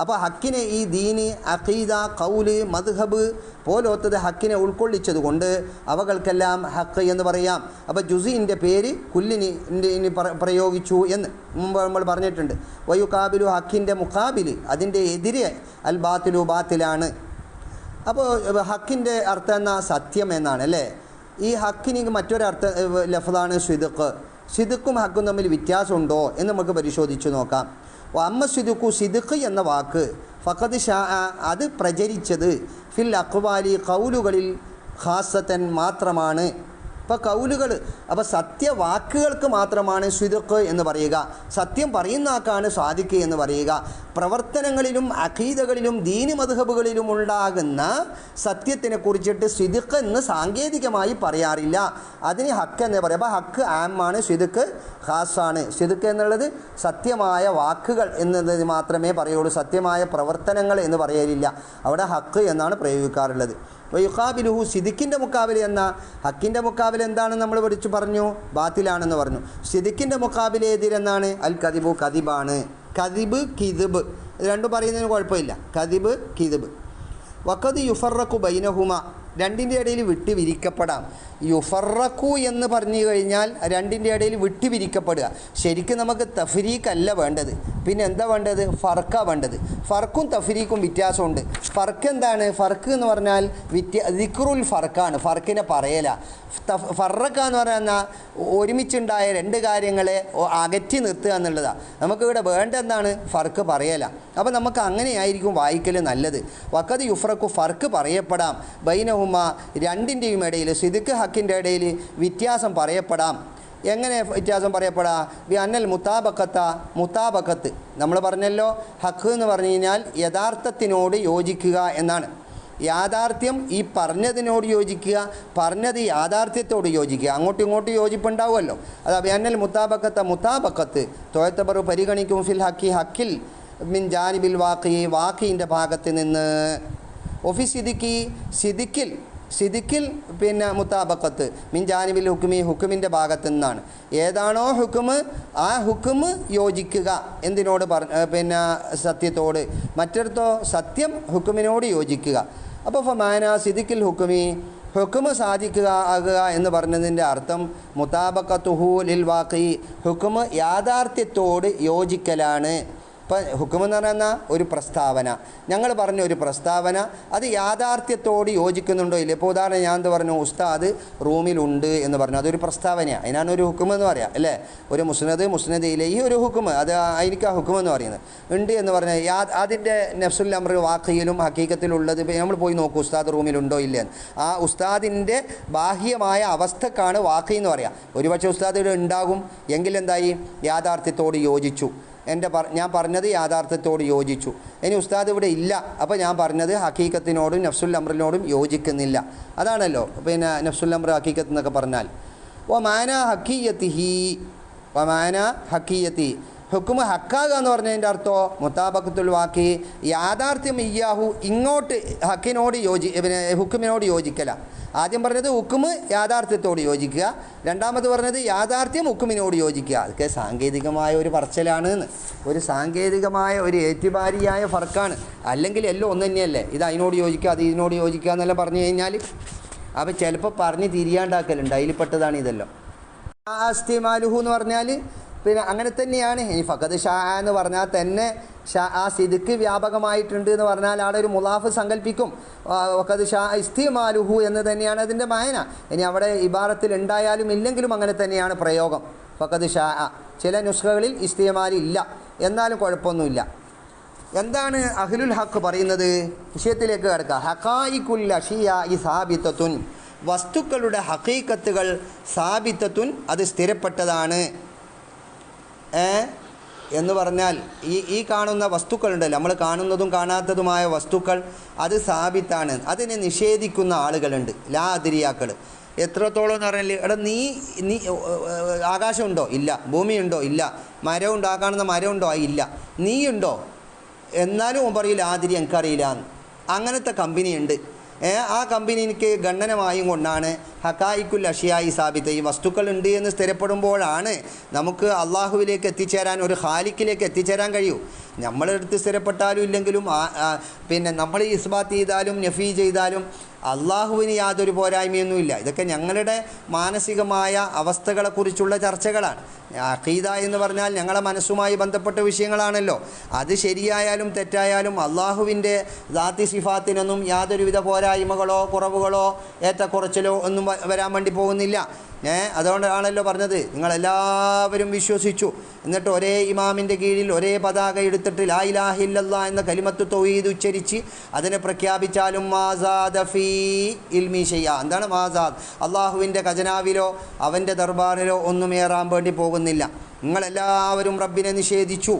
അപ്പോൾ ഹക്കിനെ ഈ ദീന് അഖീദ ഖൗല് മദ്ഹബ് പോലത്തത് ഹക്കിനെ ഉൾക്കൊള്ളിച്ചത് കൊണ്ട് അവകൾക്കെല്ലാം ഹക്ക് എന്ന് പറയാം. അപ്പോൾ ജുസിൻ്റെ പേര് കുല്ലിന് പ്രയോഗിച്ചു എന്ന് മുമ്പ് നമ്മൾ പറഞ്ഞിട്ടുണ്ട്. വയുകാബിലു ഹക്കിൻ്റെ മുഖാബിൽ അതിൻ്റെ എതിരെ അൽ ബാത്തിലു ബാത്തിലാണ്. അപ്പോൾ ഹക്കിൻ്റെ അർത്ഥം എന്നാൽ സത്യം എന്നാണ് അല്ലേ? ഈ ഹക്കിന് മറ്റൊരർത്ഥ ലഫ്ളാണ് സിദ്ഖ്. സിദ്ഖും ഹക്കും തമ്മിൽ വ്യത്യാസമുണ്ടോ എന്ന് നമുക്ക് പരിശോധിച്ച് നോക്കാം. അമ്മ സിദ്ഖു സിദ്ഖ് എന്ന വാക്ക് ഫഖദ് ഷാ അത് പ്രചരിച്ചത് ഫിൽ അഖ്വാലി ഖൗലുകളിൽ ഖാസത്തൻ മാത്രമാണ്. ഇപ്പോൾ കൗലുകൾ, അപ്പോൾ സത്യവാക്കുകൾക്ക് മാത്രമാണ് സിദ്ഖ് എന്ന് പറയുക, സത്യം പറയുന്ന ആക്കാണ് സാദിഖ് എന്ന് പറയുക. പ്രവർത്തനങ്ങളിലും അഖീദകളിലും ദീനി മദ്ഹബുകളിലും ഉണ്ടാകുന്ന സത്യത്തിനെ കുറിച്ചിട്ട് സിദ്ഖ് എന്ന് സാങ്കേതികമായി പറയാറില്ല, അതിന് ഹക്ക് എന്ന് പറയും. അപ്പോൾ ഹക്ക് ആമാണ്, സിദ്ഖ് ഖാസാണ്. സിദ്ഖ് എന്നുള്ളത് സത്യമായ വാക്കുകൾ എന്നത് മാത്രമേ പറയുള്ളൂ, സത്യമായ പ്രവർത്തനങ്ങൾ എന്ന് പറയലില്ല. അവിടെ ഹക്ക് എന്നാണ് പ്രയോഗിക്കാറുള്ളത്. വയുഖാബിലുഹു സിദ്ഖിൻ്റെ മുക്കാബിൽ എന്ന ഹക്കിൻ്റെ മുക്കാബിൽ എന്താണെന്ന് നമ്മൾ പഠിച്ചു പറഞ്ഞു, ബാത്തിലാണെന്ന് പറഞ്ഞു. സിദ്ഖിൻ്റെ മുക്കാബിൽ എതിരെന്നാണ് അൽ കദിബു, കദിബാണ്. കദിബ് കിദിബ് ഇത് രണ്ടും പറയുന്നതിന് കുഴപ്പമില്ല. കദിബ് കിദിബ്. വഖദ് യുഫറഖു ബൈനഹുമ രണ്ടിൻ്റെ ഇടയിൽ വിട്ട് വിരിക്കപ്പെടാം. യുഫറഖു എന്ന് പറഞ്ഞു കഴിഞ്ഞാൽ രണ്ടിൻ്റെ ഇടയിൽ വിട്ട് വിരിക്കപ്പെടുക. ശരിക്കും നമുക്ക് തഫ്രീഖല്ല വേണ്ടത്, പിന്നെ എന്താ വേണ്ടത്? ഫർക്കാണ് വേണ്ടത്. ഫർക്കും തഫ്രീഖും വ്യത്യാസമുണ്ട്. ഫർക്ക് എന്താണ്? ഫർക്ക് എന്ന് പറഞ്ഞാൽ ദിക്റുൽ ഫർക്കാണ്, ഫർക്കിനെ പറയല. ഫറക്ക എന്ന് പറഞ്ഞാൽ ഒരുമിച്ചുണ്ടായ രണ്ട് കാര്യങ്ങളെ അകറ്റി നിർത്തുക എന്നുള്ളതാണ്. നമുക്കിവിടെ വേണ്ട എന്താണ്? ഫർക്ക് പറയല. അപ്പോൾ നമുക്ക് അങ്ങനെയായിരിക്കും വായിക്കൽ നല്ലത്. വഖദ് യുഫ്രഖു, ഫർക്ക് പറയപ്പെടാം. ബൈനഹുമ, രണ്ടിൻ്റെയും ഇടയിൽ, സിദ്ഖ് ഹക്കിൻ്റെ ഇടയിൽ വ്യത്യാസം പറയപ്പെടാം. എങ്ങനെ വ്യത്യാസം പറയപ്പെടാം? ബി അന്നൽ മുത്താബക്കത്ത് നമ്മൾ പറഞ്ഞല്ലോ, ഹക്ക് എന്ന് പറഞ്ഞു കഴിഞ്ഞാൽ യഥാർത്ഥത്തിനോട് യോജിക്കുക എന്നാണ്. യാഥാർത്ഥ്യം ഈ പറഞ്ഞതിനോട് യോജിക്കുക, പറഞ്ഞത് യാഥാർത്ഥ്യത്തോട് യോജിക്കുക, അങ്ങോട്ടും ഇങ്ങോട്ടും യോജിപ്പുണ്ടാവുമല്ലോ. അത് ബി അന്നൽ മുത്താബക്കത്ത് തോയത്തബറു പരിഗണിക്കും ഫിൽ ഹക്കിൽ മിൻ ജാനിബിൽ വാഖീൻ്റെ ഭാഗത്ത് നിന്ന്. ഒഫി സിദിക്കിൽ പിന്നെ മുത്താബക്കത്ത് മിൻ ജാനിബിൽ ഹുക്കുമിൻ്റെ ഭാഗത്തു നിന്നാണ്. ഏതാണോ ഹുക്കുമ് ആ ഹുക്കുമ് യോജിക്കുക. എന്തിനോട്? പിന്നെ സത്യത്തോട്. മറ്റൊരുത്തോ സത്യം ഹുക്കുമിനോട് യോജിക്കുക. അപ്പോൾ ഫമാന സിദിക്കിൽ ഹുക്കുമ് സാധിക്കുക ആകുക എന്ന് പറഞ്ഞതിൻ്റെ അർത്ഥം മുതാബക്കത്തുഹു ലിൽ വാഖി, ഹുക്കുമ് യാഥാർത്ഥ്യത്തോട് യോജിക്കലാണ്. ഇപ്പം ഹുക്കുമെന്ന് പറയുന്ന ഒരു പ്രസ്താവന, ഞങ്ങൾ പറഞ്ഞ ഒരു പ്രസ്താവന അത് യാഥാർത്ഥ്യത്തോട് യോജിക്കുന്നുണ്ടോ ഇല്ല. ഇപ്പോൾ ഉദാഹരണം ഞാൻ എന്ത് പറഞ്ഞു? ഉസ്താദ് റൂമിലുണ്ട് എന്ന് പറഞ്ഞു, അതൊരു പ്രസ്താവനയാണ്. അതിനാണ് ഒരു ഹുക്കുമെന്ന് പറയാം അല്ലേ. ഒരു മുസ്നദിലെ ഈ ഒരു ഹുക്കുമ്, അത് എനിക്ക് ആ ഹുക്കുമെന്ന് പറയുന്നത് ഉണ്ട് എന്ന് പറഞ്ഞാൽ അതിൻ്റെ നഫ്സുൽ അംർ വാഖിയിലും ഹക്കീക്കത്തിലുള്ളത് നമ്മൾ പോയി നോക്കും ഉസ്താദ് റൂമിലുണ്ടോ ഇല്ലെന്ന്. ആ ഉസ്താദിൻ്റെ ബാഹ്യമായ അവസ്ഥക്കാണ് വാഖി എന്ന് പറയാം. ഒരുപക്ഷെ ഉസ്താദ് ഇവിടെ ഉണ്ടാകും എങ്കിലെന്തായി? യാഥാർത്ഥ്യത്തോട് യോജിച്ചു. ഞാൻ പറഞ്ഞത് യാഥാർത്ഥ്യത്തോട് യോജിച്ചു. ഇനി ഉസ്താദ് ഇവിടെ ഇല്ല, അപ്പോൾ ഞാൻ പറഞ്ഞത് ഹക്കീക്കത്തിനോടും നഫ്സുൽ അംറിനോടും യോജിക്കുന്നില്ല. അതാണല്ലോ പിന്നെ നഫ്സുൽ അംർ ഹക്കീക്കത്ത് എന്നൊക്കെ പറഞ്ഞാൽ. മാന ഹക്കീയത്തി ഹുക്കുമ് ഹക്കാകുക എന്ന് പറഞ്ഞതിൻ്റെ അർത്ഥമോ മുത്താബക്കത്തുൽ വാക്കി, യാഥാർത്ഥ്യം ഇയ്യാഹു, ഇങ്ങോട്ട് ഹക്കിനോട് പിന്നെ ഹുക്കുമിനോട് യോജിക്കല. ആദ്യം പറഞ്ഞത് ഹുക്കുമ് യാഥാർത്ഥ്യത്തോട് യോജിക്കുക, രണ്ടാമത് പറഞ്ഞത് യാഥാർത്ഥ്യം ഹുക്കുമിനോട് യോജിക്കുക. അതൊക്കെ സാങ്കേതികമായ ഒരു പറച്ചിലാണ്, ഒരു സാങ്കേതികമായ ഒരു ഏറ്റുപാരിയായ ഫർക്കാണ്. അല്ലെങ്കിൽ എല്ലാം ഒന്ന് തന്നെയല്ലേ. ഇത് അതിനോട് യോജിക്കുക, അത് ഇതിനോട് യോജിക്കുക എന്നെല്ലാം പറഞ്ഞു കഴിഞ്ഞാൽ അപ്പോൾ ചിലപ്പോൾ പറഞ്ഞ് തിരിയാണ്ടാക്കലുണ്ട്. അതിൽപ്പെട്ടതാണ് ഇതെല്ലാം. അസ്തിമാലുഹു എന്ന് പറഞ്ഞാൽ പിന്നെ അങ്ങനെ തന്നെയാണ്. ഇനി ഫഖദ് ഷാ എന്ന് പറഞ്ഞാൽ തന്നെ ആ സിദ്ക്ക് വ്യാപകമായിട്ടുണ്ട് എന്ന് പറഞ്ഞാൽ അവിടെ ഒരു മുലാഫ് സങ്കല്പിക്കും. ഫഖദ് ഷാ ഇസ്തിമാലുഹു എന്ന് തന്നെയാണ് അതിൻ്റെ മായന. ഇനി അവിടെ ഇബാറത്തിൽ ഉണ്ടായാലും ഇല്ലെങ്കിലും അങ്ങനെ തന്നെയാണ് പ്രയോഗം. ഫഖദ് ഷാ. ചില നുസ്ഖകളിൽ ഇസ്തിമാൽ ഇല്ല, എന്നാലും കുഴപ്പമൊന്നുമില്ല. എന്താണ് അഹ്ലുൽ ഹക്ക് പറയുന്നത്? വിഷയത്തിലേക്ക് കിടക്കുക. ഹഖായിഖുൽ അഷിയാഇ സാബിത്തത്തുൻ, വസ്തുക്കളുടെ ഹഖീഖത്തുകൾ സാബിത്തത്തുൻ, അത് സ്ഥിരപ്പെട്ടതാണ്. എന്ന് പറഞ്ഞാൽ ഈ കാണുന്ന വസ്തുക്കളുണ്ടല്ലോ, നമ്മൾ കാണുന്നതും കാണാത്തതുമായ വസ്തുക്കൾ, അത് സാബിത്താണ്. അതിനെ നിഷേധിക്കുന്ന ആളുകളുണ്ട്, ലാതിരിയാക്കൾ. എത്രത്തോളം എന്ന് പറഞ്ഞാൽ, എടാ നീ ആകാശമുണ്ടോ? ഇല്ല. ഭൂമിയുണ്ടോ? ഇല്ല. മരമുണ്ടോ? ആ കാണുന്ന മരമുണ്ടോ? ഇല്ല. നീയുണ്ടോ? എന്നാലും പറയില്ല ആതിരി എനിക്കറിയില്ല. അങ്ങനത്തെ കമ്പനിയുണ്ട്. ആ കമ്പനി എനിക്ക് ഗണ്ണനമായും കൊണ്ടാണ് ഹക്കായിക്കുൽ അഷിയായി സാബിത്ത്. ഈ വസ്തുക്കളുണ്ട് എന്ന് സ്ഥിരപ്പെടുമ്പോഴാണ് നമുക്ക് അള്ളാഹുവിലേക്ക് എത്തിച്ചേരാൻ, ഒരു ഖാലിക്കിലേക്ക് എത്തിച്ചേരാൻ കഴിയൂ. നമ്മളെടുത്ത് സ്ഥിരപ്പെട്ടാലും ഇല്ലെങ്കിലും പിന്നെ നമ്മൾ ഇസ്ബാത്ത് ചെയ്താലും നഫീ ചെയ്താലും അള്ളാഹുവിന് യാതൊരു പോരായ്മയൊന്നുമില്ല. ഇതൊക്കെ ഞങ്ങളുടെ മാനസികമായ അവസ്ഥകളെക്കുറിച്ചുള്ള ചർച്ചകളാണ്. അഖീദ എന്ന് പറഞ്ഞാൽ ഞങ്ങളെ മനസ്സുമായി ബന്ധപ്പെട്ട വിഷയങ്ങളാണല്ലോ. അത് ശരിയായാലും തെറ്റായാലും അള്ളാഹുവിൻ്റെ ദാത്തി സിഫാത്തിനൊന്നും യാതൊരുവിധ പോരായ്മകളോ കുറവുകളോ ഏറ്റക്കുറച്ചിലോ ഒന്നും വരാൻ വേണ്ടി പോകുന്നില്ല. അതുകൊണ്ടാണല്ലോ പറഞ്ഞത്, നിങ്ങളെല്ലാവരും വിശ്വസിച്ചു, എന്നിട്ട് ഒരേ ഇമാമിൻ്റെ കീഴിൽ ഒരേ പതാക എടുത്തിട്ട് ലാ ഇലാഹ ഇല്ലല്ലാഹ് എന്ന കലിമത്ത് തൗഹീദ് ഉച്ചരിച്ച് അതിനെ പ്രഖ്യാപിച്ചാലും മാസാദ ഫീ ഇൽമി ഷൈഅ. എന്താണ് മാസാദ്? അള്ളാഹുവിൻ്റെ ഖജനാവിലോ അവൻ്റെ ദർബാറിലോ ഒന്നും ഏറാൻ വേണ്ടി പോകുന്നില്ല. നിങ്ങളെല്ലാവരും റബ്ബിനെ നിഷേധിച്ചു,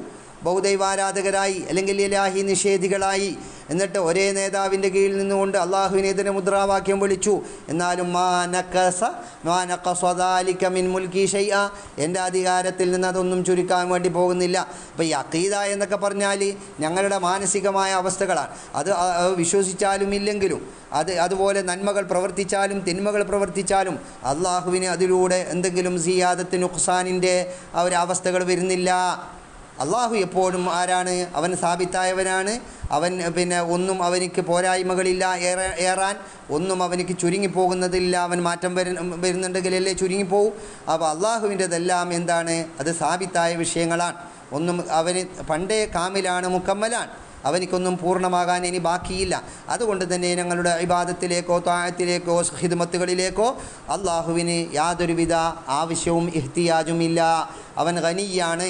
ബഹുദൈവാരാധകരായി അല്ലെങ്കിൽ ഇലാഹി നിഷേധികളായി. എന്നിട്ട് ഒരേ നേതാവിൻ്റെ കീഴിൽ നിന്നുകൊണ്ട് അള്ളാഹുവിനെ ഇതിനെ മുദ്രാവാക്യം വിളിച്ചു. എന്നാലും എൻ്റെ അധികാരത്തിൽ നിന്ന് അതൊന്നും ചുരുക്കാൻ വേണ്ടി പോകുന്നില്ല. അപ്പോൾ ഈ അഖീദ എന്നൊക്കെ പറഞ്ഞാൽ ഞങ്ങളുടെ മാനസികമായ അവസ്ഥകളാണ്. അത് വിശ്വസിച്ചാലും ഇല്ലെങ്കിലും അതുപോലെ നന്മകൾ പ്രവർത്തിച്ചാലും തിന്മകൾ പ്രവർത്തിച്ചാലും അള്ളാഹുവിന് അതിലൂടെ എന്തെങ്കിലും സിയാദത്ത് നുഖ്സാനിൻ്റെ ആ ഒരു അവസ്ഥകൾ വരുന്നില്ല. അള്ളാഹു എപ്പോഴും ആരാണ്? അവൻ സാബിത്തായവനാണ്. അവൻ പിന്നെ ഒന്നും അവനിക്ക് പോരായ്മകളില്ല, ഏറാൻ ഒന്നും അവനിക്ക് ചുരുങ്ങിപ്പോകുന്നതില്ല. അവൻ മാറ്റം വരുന്നുണ്ടെങ്കിലല്ലേ ചുരുങ്ങിപ്പോവും. അപ്പോൾ അള്ളാഹുവിൻ്റെതെല്ലാം എന്താണ്? അത് സാബിത്തായ വിഷയങ്ങളാണ്. ഒന്നും അവന് പണ്ടേ കാമിലാണ്, മുക്കമ്മലാണ്. അവനിക്കൊന്നും പൂർണ്ണമാകാൻ ഇനി ബാക്കിയില്ല. അതുകൊണ്ട് തന്നെ ഞങ്ങളുടെ ഇബാദത്തിലേക്കോ താഅത്തിലേക്കോ ഖിദ്മത്തുകളിലേക്കോ അള്ളാഹുവിന് യാതൊരുവിധ ആവശ്യവും ഇഹ്തിയാജുമില്ല. അവൻ ഗനിയാണ്.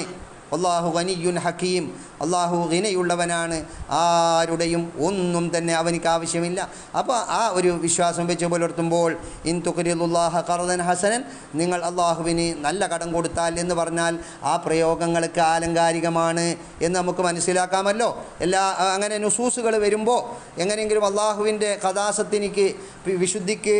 അല്ലാഹു ഗനിയുൻ ഹക്കീം. അള്ളാഹു ഗിനയുള്ളവനാണ്. ആരുടെയും ഒന്നും തന്നെ അവനിക്ക് ആവശ്യമില്ല. അപ്പോൾ ആ ഒരു വിശ്വാസം വെച്ച് പുലർത്തുമ്പോൾ ഇൻ തുഖ്രിദുല്ലാഹ ഖർദൻ ഹസനൻ, നിങ്ങൾ അള്ളാഹുവിന് നല്ല കടം കൊടുത്താൽ എന്ന് പറഞ്ഞാൽ ആ പ്രയോഗങ്ങൾക്ക് ആലങ്കാരികമാണ് എന്ന് നമുക്ക് മനസ്സിലാക്കാമല്ലോ. അങ്ങനെ നുസൂസുകൾ വരുമ്പോൾ എങ്ങനെയെങ്കിലും അള്ളാഹുവിൻ്റെ ഖദാസത്തിനിക്ക് വിശുദ്ധിക്ക്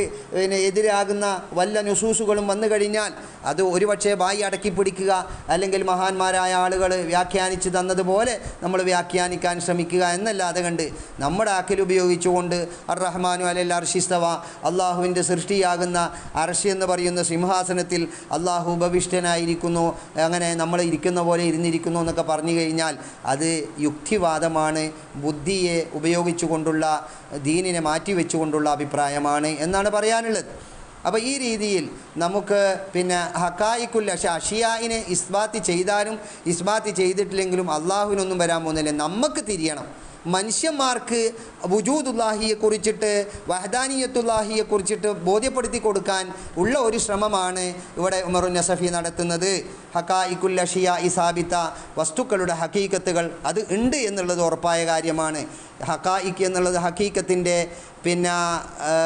എതിരാകുന്ന വല്ല നുസൂസുകളും വന്നു കഴിഞ്ഞാൽ അത് ഒരുപക്ഷെ ബായി അടക്കി പിടിക്കുക, അല്ലെങ്കിൽ മഹാന്മാരായ ആളുകൾ വ്യാഖ്യാനിച്ച് തന്നതുപോലെ നമ്മൾ വ്യാഖ്യാനിക്കാൻ ശ്രമിക്കുക എന്നല്ലാതെ കണ്ട് നമ്മുടെ അക്കൽ ഉപയോഗിച്ചുകൊണ്ട് അർ റഹ്മാനു അലൽ അർശിസ്തവ, അള്ളാഹുവിൻ്റെ സൃഷ്ടിയാകുന്ന അർശി എന്ന് പറയുന്ന സിംഹാസനത്തിൽ അള്ളാഹു ഉപവിഷ്ടനായിരിക്കുന്നു, അങ്ങനെ നമ്മൾ ഇരിക്കുന്ന പോലെ ഇരുന്നിരിക്കുന്നു എന്നൊക്കെ പറഞ്ഞു കഴിഞ്ഞാൽ അത് യുക്തിവാദമാണ്. ബുദ്ധിയെ ഉപയോഗിച്ചുകൊണ്ടുള്ള, ദീനിനെ മാറ്റിവെച്ചുകൊണ്ടുള്ള അഭിപ്രായമാണ് എന്നാണ് പറയാനുള്ളത്. അപ്പോൾ ഈ രീതിയിൽ നമുക്ക് പിന്നെ ഹക്കായിക്കുൽ അഷിയായിനെ ഇസ്ബാത്ത് ചെയ്താലും ഇസ്ബാത്ത് ചെയ്തിട്ടില്ലെങ്കിലും അള്ളാഹുവിനൊന്നും വരാൻ പോകുന്നില്ല. നമുക്ക് തിരിയണം. മനുഷ്യന്മാർക്ക് വുജൂദുല്ലാഹിയെക്കുറിച്ചിട്ട്, വഹദാനിയത്തുല്ലാഹിയെക്കുറിച്ചിട്ട് ബോധ്യപ്പെടുത്തി കൊടുക്കാൻ ഉള്ള ഒരു ശ്രമമാണ് ഇവിടെ ഉമറുൻ നസഫി നടത്തുന്നത്. ഹക്കായിക്കുൽ അഷിയ ഇസാബിത്ത, വസ്തുക്കളുടെ ഹക്കീക്കത്തുകൾ അത് ഉണ്ട് എന്നുള്ളത് ഉറപ്പായ കാര്യമാണ്. ഹക്കായിക്ക് എന്നുള്ളത് ഹക്കീക്കത്തിൻ്റെ പിന്നെ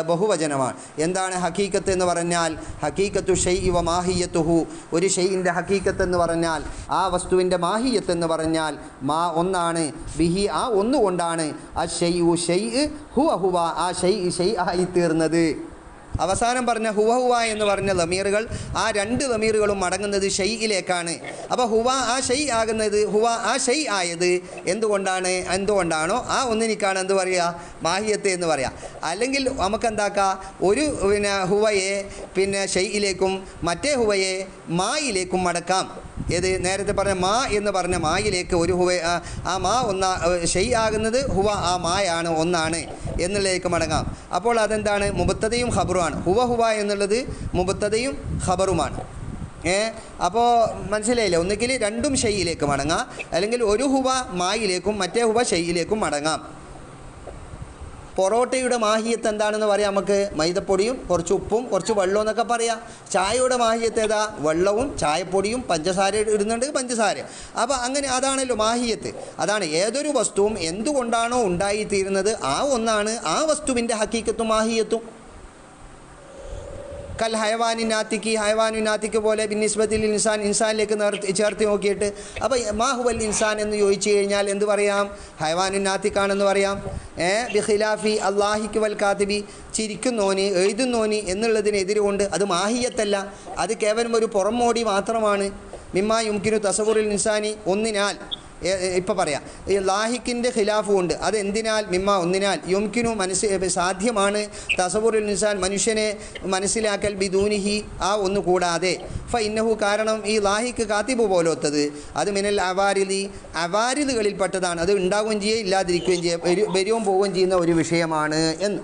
ബഹുവചനമാണ്. എന്താണ് ഹക്കീക്കത്ത് എന്ന് പറഞ്ഞാൽ? ഹക്കീക്കത്തു ഷൈഇ വ മാഹിയത്തുഹു, ഒരു ഷൈഇൻ്റെ ഹക്കീക്കത്ത് എന്ന് പറഞ്ഞാൽ, ആ വസ്തുവിൻ്റെ മാഹിയത്ത് എന്ന് പറഞ്ഞാൽ ഒന്നാണ്, ബിഹി ആ ഒന്നുകൊണ്ടാണ്, ആ ഷൈഉ ഷൈഇ ഹുവ ഹുവ, ആ ഷൈഇ ആയി തീർന്നത്. അവസാനം പറഞ്ഞ ഹുവ എന്ന് പറഞ്ഞ ലമീറുകൾ, ആ രണ്ട് ലമീറുകളും മടങ്ങുന്നത് ഷൈയിലേക്കാണ്. അപ്പോൾ ആ ഷൈ ആകുന്നത്, ആ ഷൈ ആയത് എന്തുകൊണ്ടാണോ ആ ഒന്നിനിക്കാണ് എന്ത് പറയുക? മാഹിയത്ത് എന്ന് പറയാം. അല്ലെങ്കിൽ നമുക്ക് എന്താക്കാം, ഒരു പിന്നെ ഹുവയെ പിന്നെ ഷൈയിലേക്കും മറ്റേ ഹുവയെ മായിലേക്കും മടക്കാം. ഏത് നേരത്തെ പറഞ്ഞ എന്ന് പറഞ്ഞ മായിലേക്ക് ഒരു ആ ഷൈ ആകുന്നത് ആ മായാണ്, ഒന്നാണ് എന്നുള്ളതിലേക്ക് മടങ്ങാം. അപ്പോൾ അതെന്താണ്? മുബത്തദയും ഖബറുമാണ്. ഹുവ എന്നുള്ളത് മുബത്തദയും ഖബറുമാണ്. അപ്പോൾ മനസ്സിലായില്ലേ? ഒന്നുകിൽ രണ്ടും ഷൈയിലേക്ക് മടങ്ങാം, അല്ലെങ്കിൽ ഒരു ഹുവ മായിലേക്കും മറ്റേ ഹുവ ഷൈയിലേക്കും മടങ്ങാം. പൊറോട്ടയുടെ മാഹിയത്ത് എന്താണെന്ന് പറയാം നമുക്ക്? മൈദപ്പൊടിയും കുറച്ച് ഉപ്പും കുറച്ച് വെള്ളവും എന്നൊക്കെ പറയാം. ചായയുടെ മാഹിയത്ത് ഏതാ? വെള്ളവും ചായപ്പൊടിയും പഞ്ചസാര ഇടുന്നുണ്ട്, പഞ്ചസാര. അപ്പോൾ അങ്ങനെ അതാണല്ലോ മാഹിയത്ത്. അതാണ് ഏതൊരു വസ്തുവും എന്തുകൊണ്ടാണോ ഉണ്ടായിത്തീരുന്നത് ആ ഒന്നാണ് ആ വസ്തുവിൻ്റെ ഹക്കീക്കത്തും മാഹിയത്തും. കൽ ഹയവാനുനാത്തിക്ക് പോലെ ബിന്നിസ്ബത്തിൽ ഇൻസാനിലേക്ക് ചേർത്ത് നോക്കിയിട്ട് അപ്പോൾ മാഹുവൽ ഇൻസാൻ എന്ന് ചോദിച്ചു കഴിഞ്ഞാൽ എന്ത് പറയാം? ഹയവാനുനാത്തിക്കാണെന്ന് പറയാം. ബിഖിലാഫി അള്ളാഹിക്ക് വൽ കാത്തിബി, ചിരിക്കുന്നോനി എഴുതുന്നോനി എന്നുള്ളതിനെതിരുകൊണ്ട് അത് മാഹിയത്തല്ല, അത് കേവലം ഒരു പുറമോടി മാത്രമാണ്. മിമ്മാ യുംകിനു തസവുറുൽ ഇൻസാനി, ഒന്നിനാൽ ഇപ്പോൾ പറയാം ഈ ലാഹിക്കിൻ്റെ ഖിലാഫും ഉണ്ട്. അതെന്തിനാൽ? ഒന്നിനാൽ യുംകിനു സാധ്യമാണ് തസവുറുൽ ഇൻസാൻ, മനുഷ്യനെ മനസ്സിലാക്കൽ ബിദൂനിഹി, ആ ഒന്ന് കൂടാതെ. ഇന്നഹു, കാരണം ഈ ലാഹിക്ക് കാത്തിബ് പോലത്തത് അത് മിനൽ അവാരിലുകളിൽപ്പെട്ടതാണ്. അത് ഉണ്ടാവുകയും ചെയ്യുക, ഇല്ലാതിരിക്കുകയും ചെയ്യുക, വരികയും പോവുകയും ചെയ്യുന്ന ഒരു വിഷയമാണ് എന്ന്.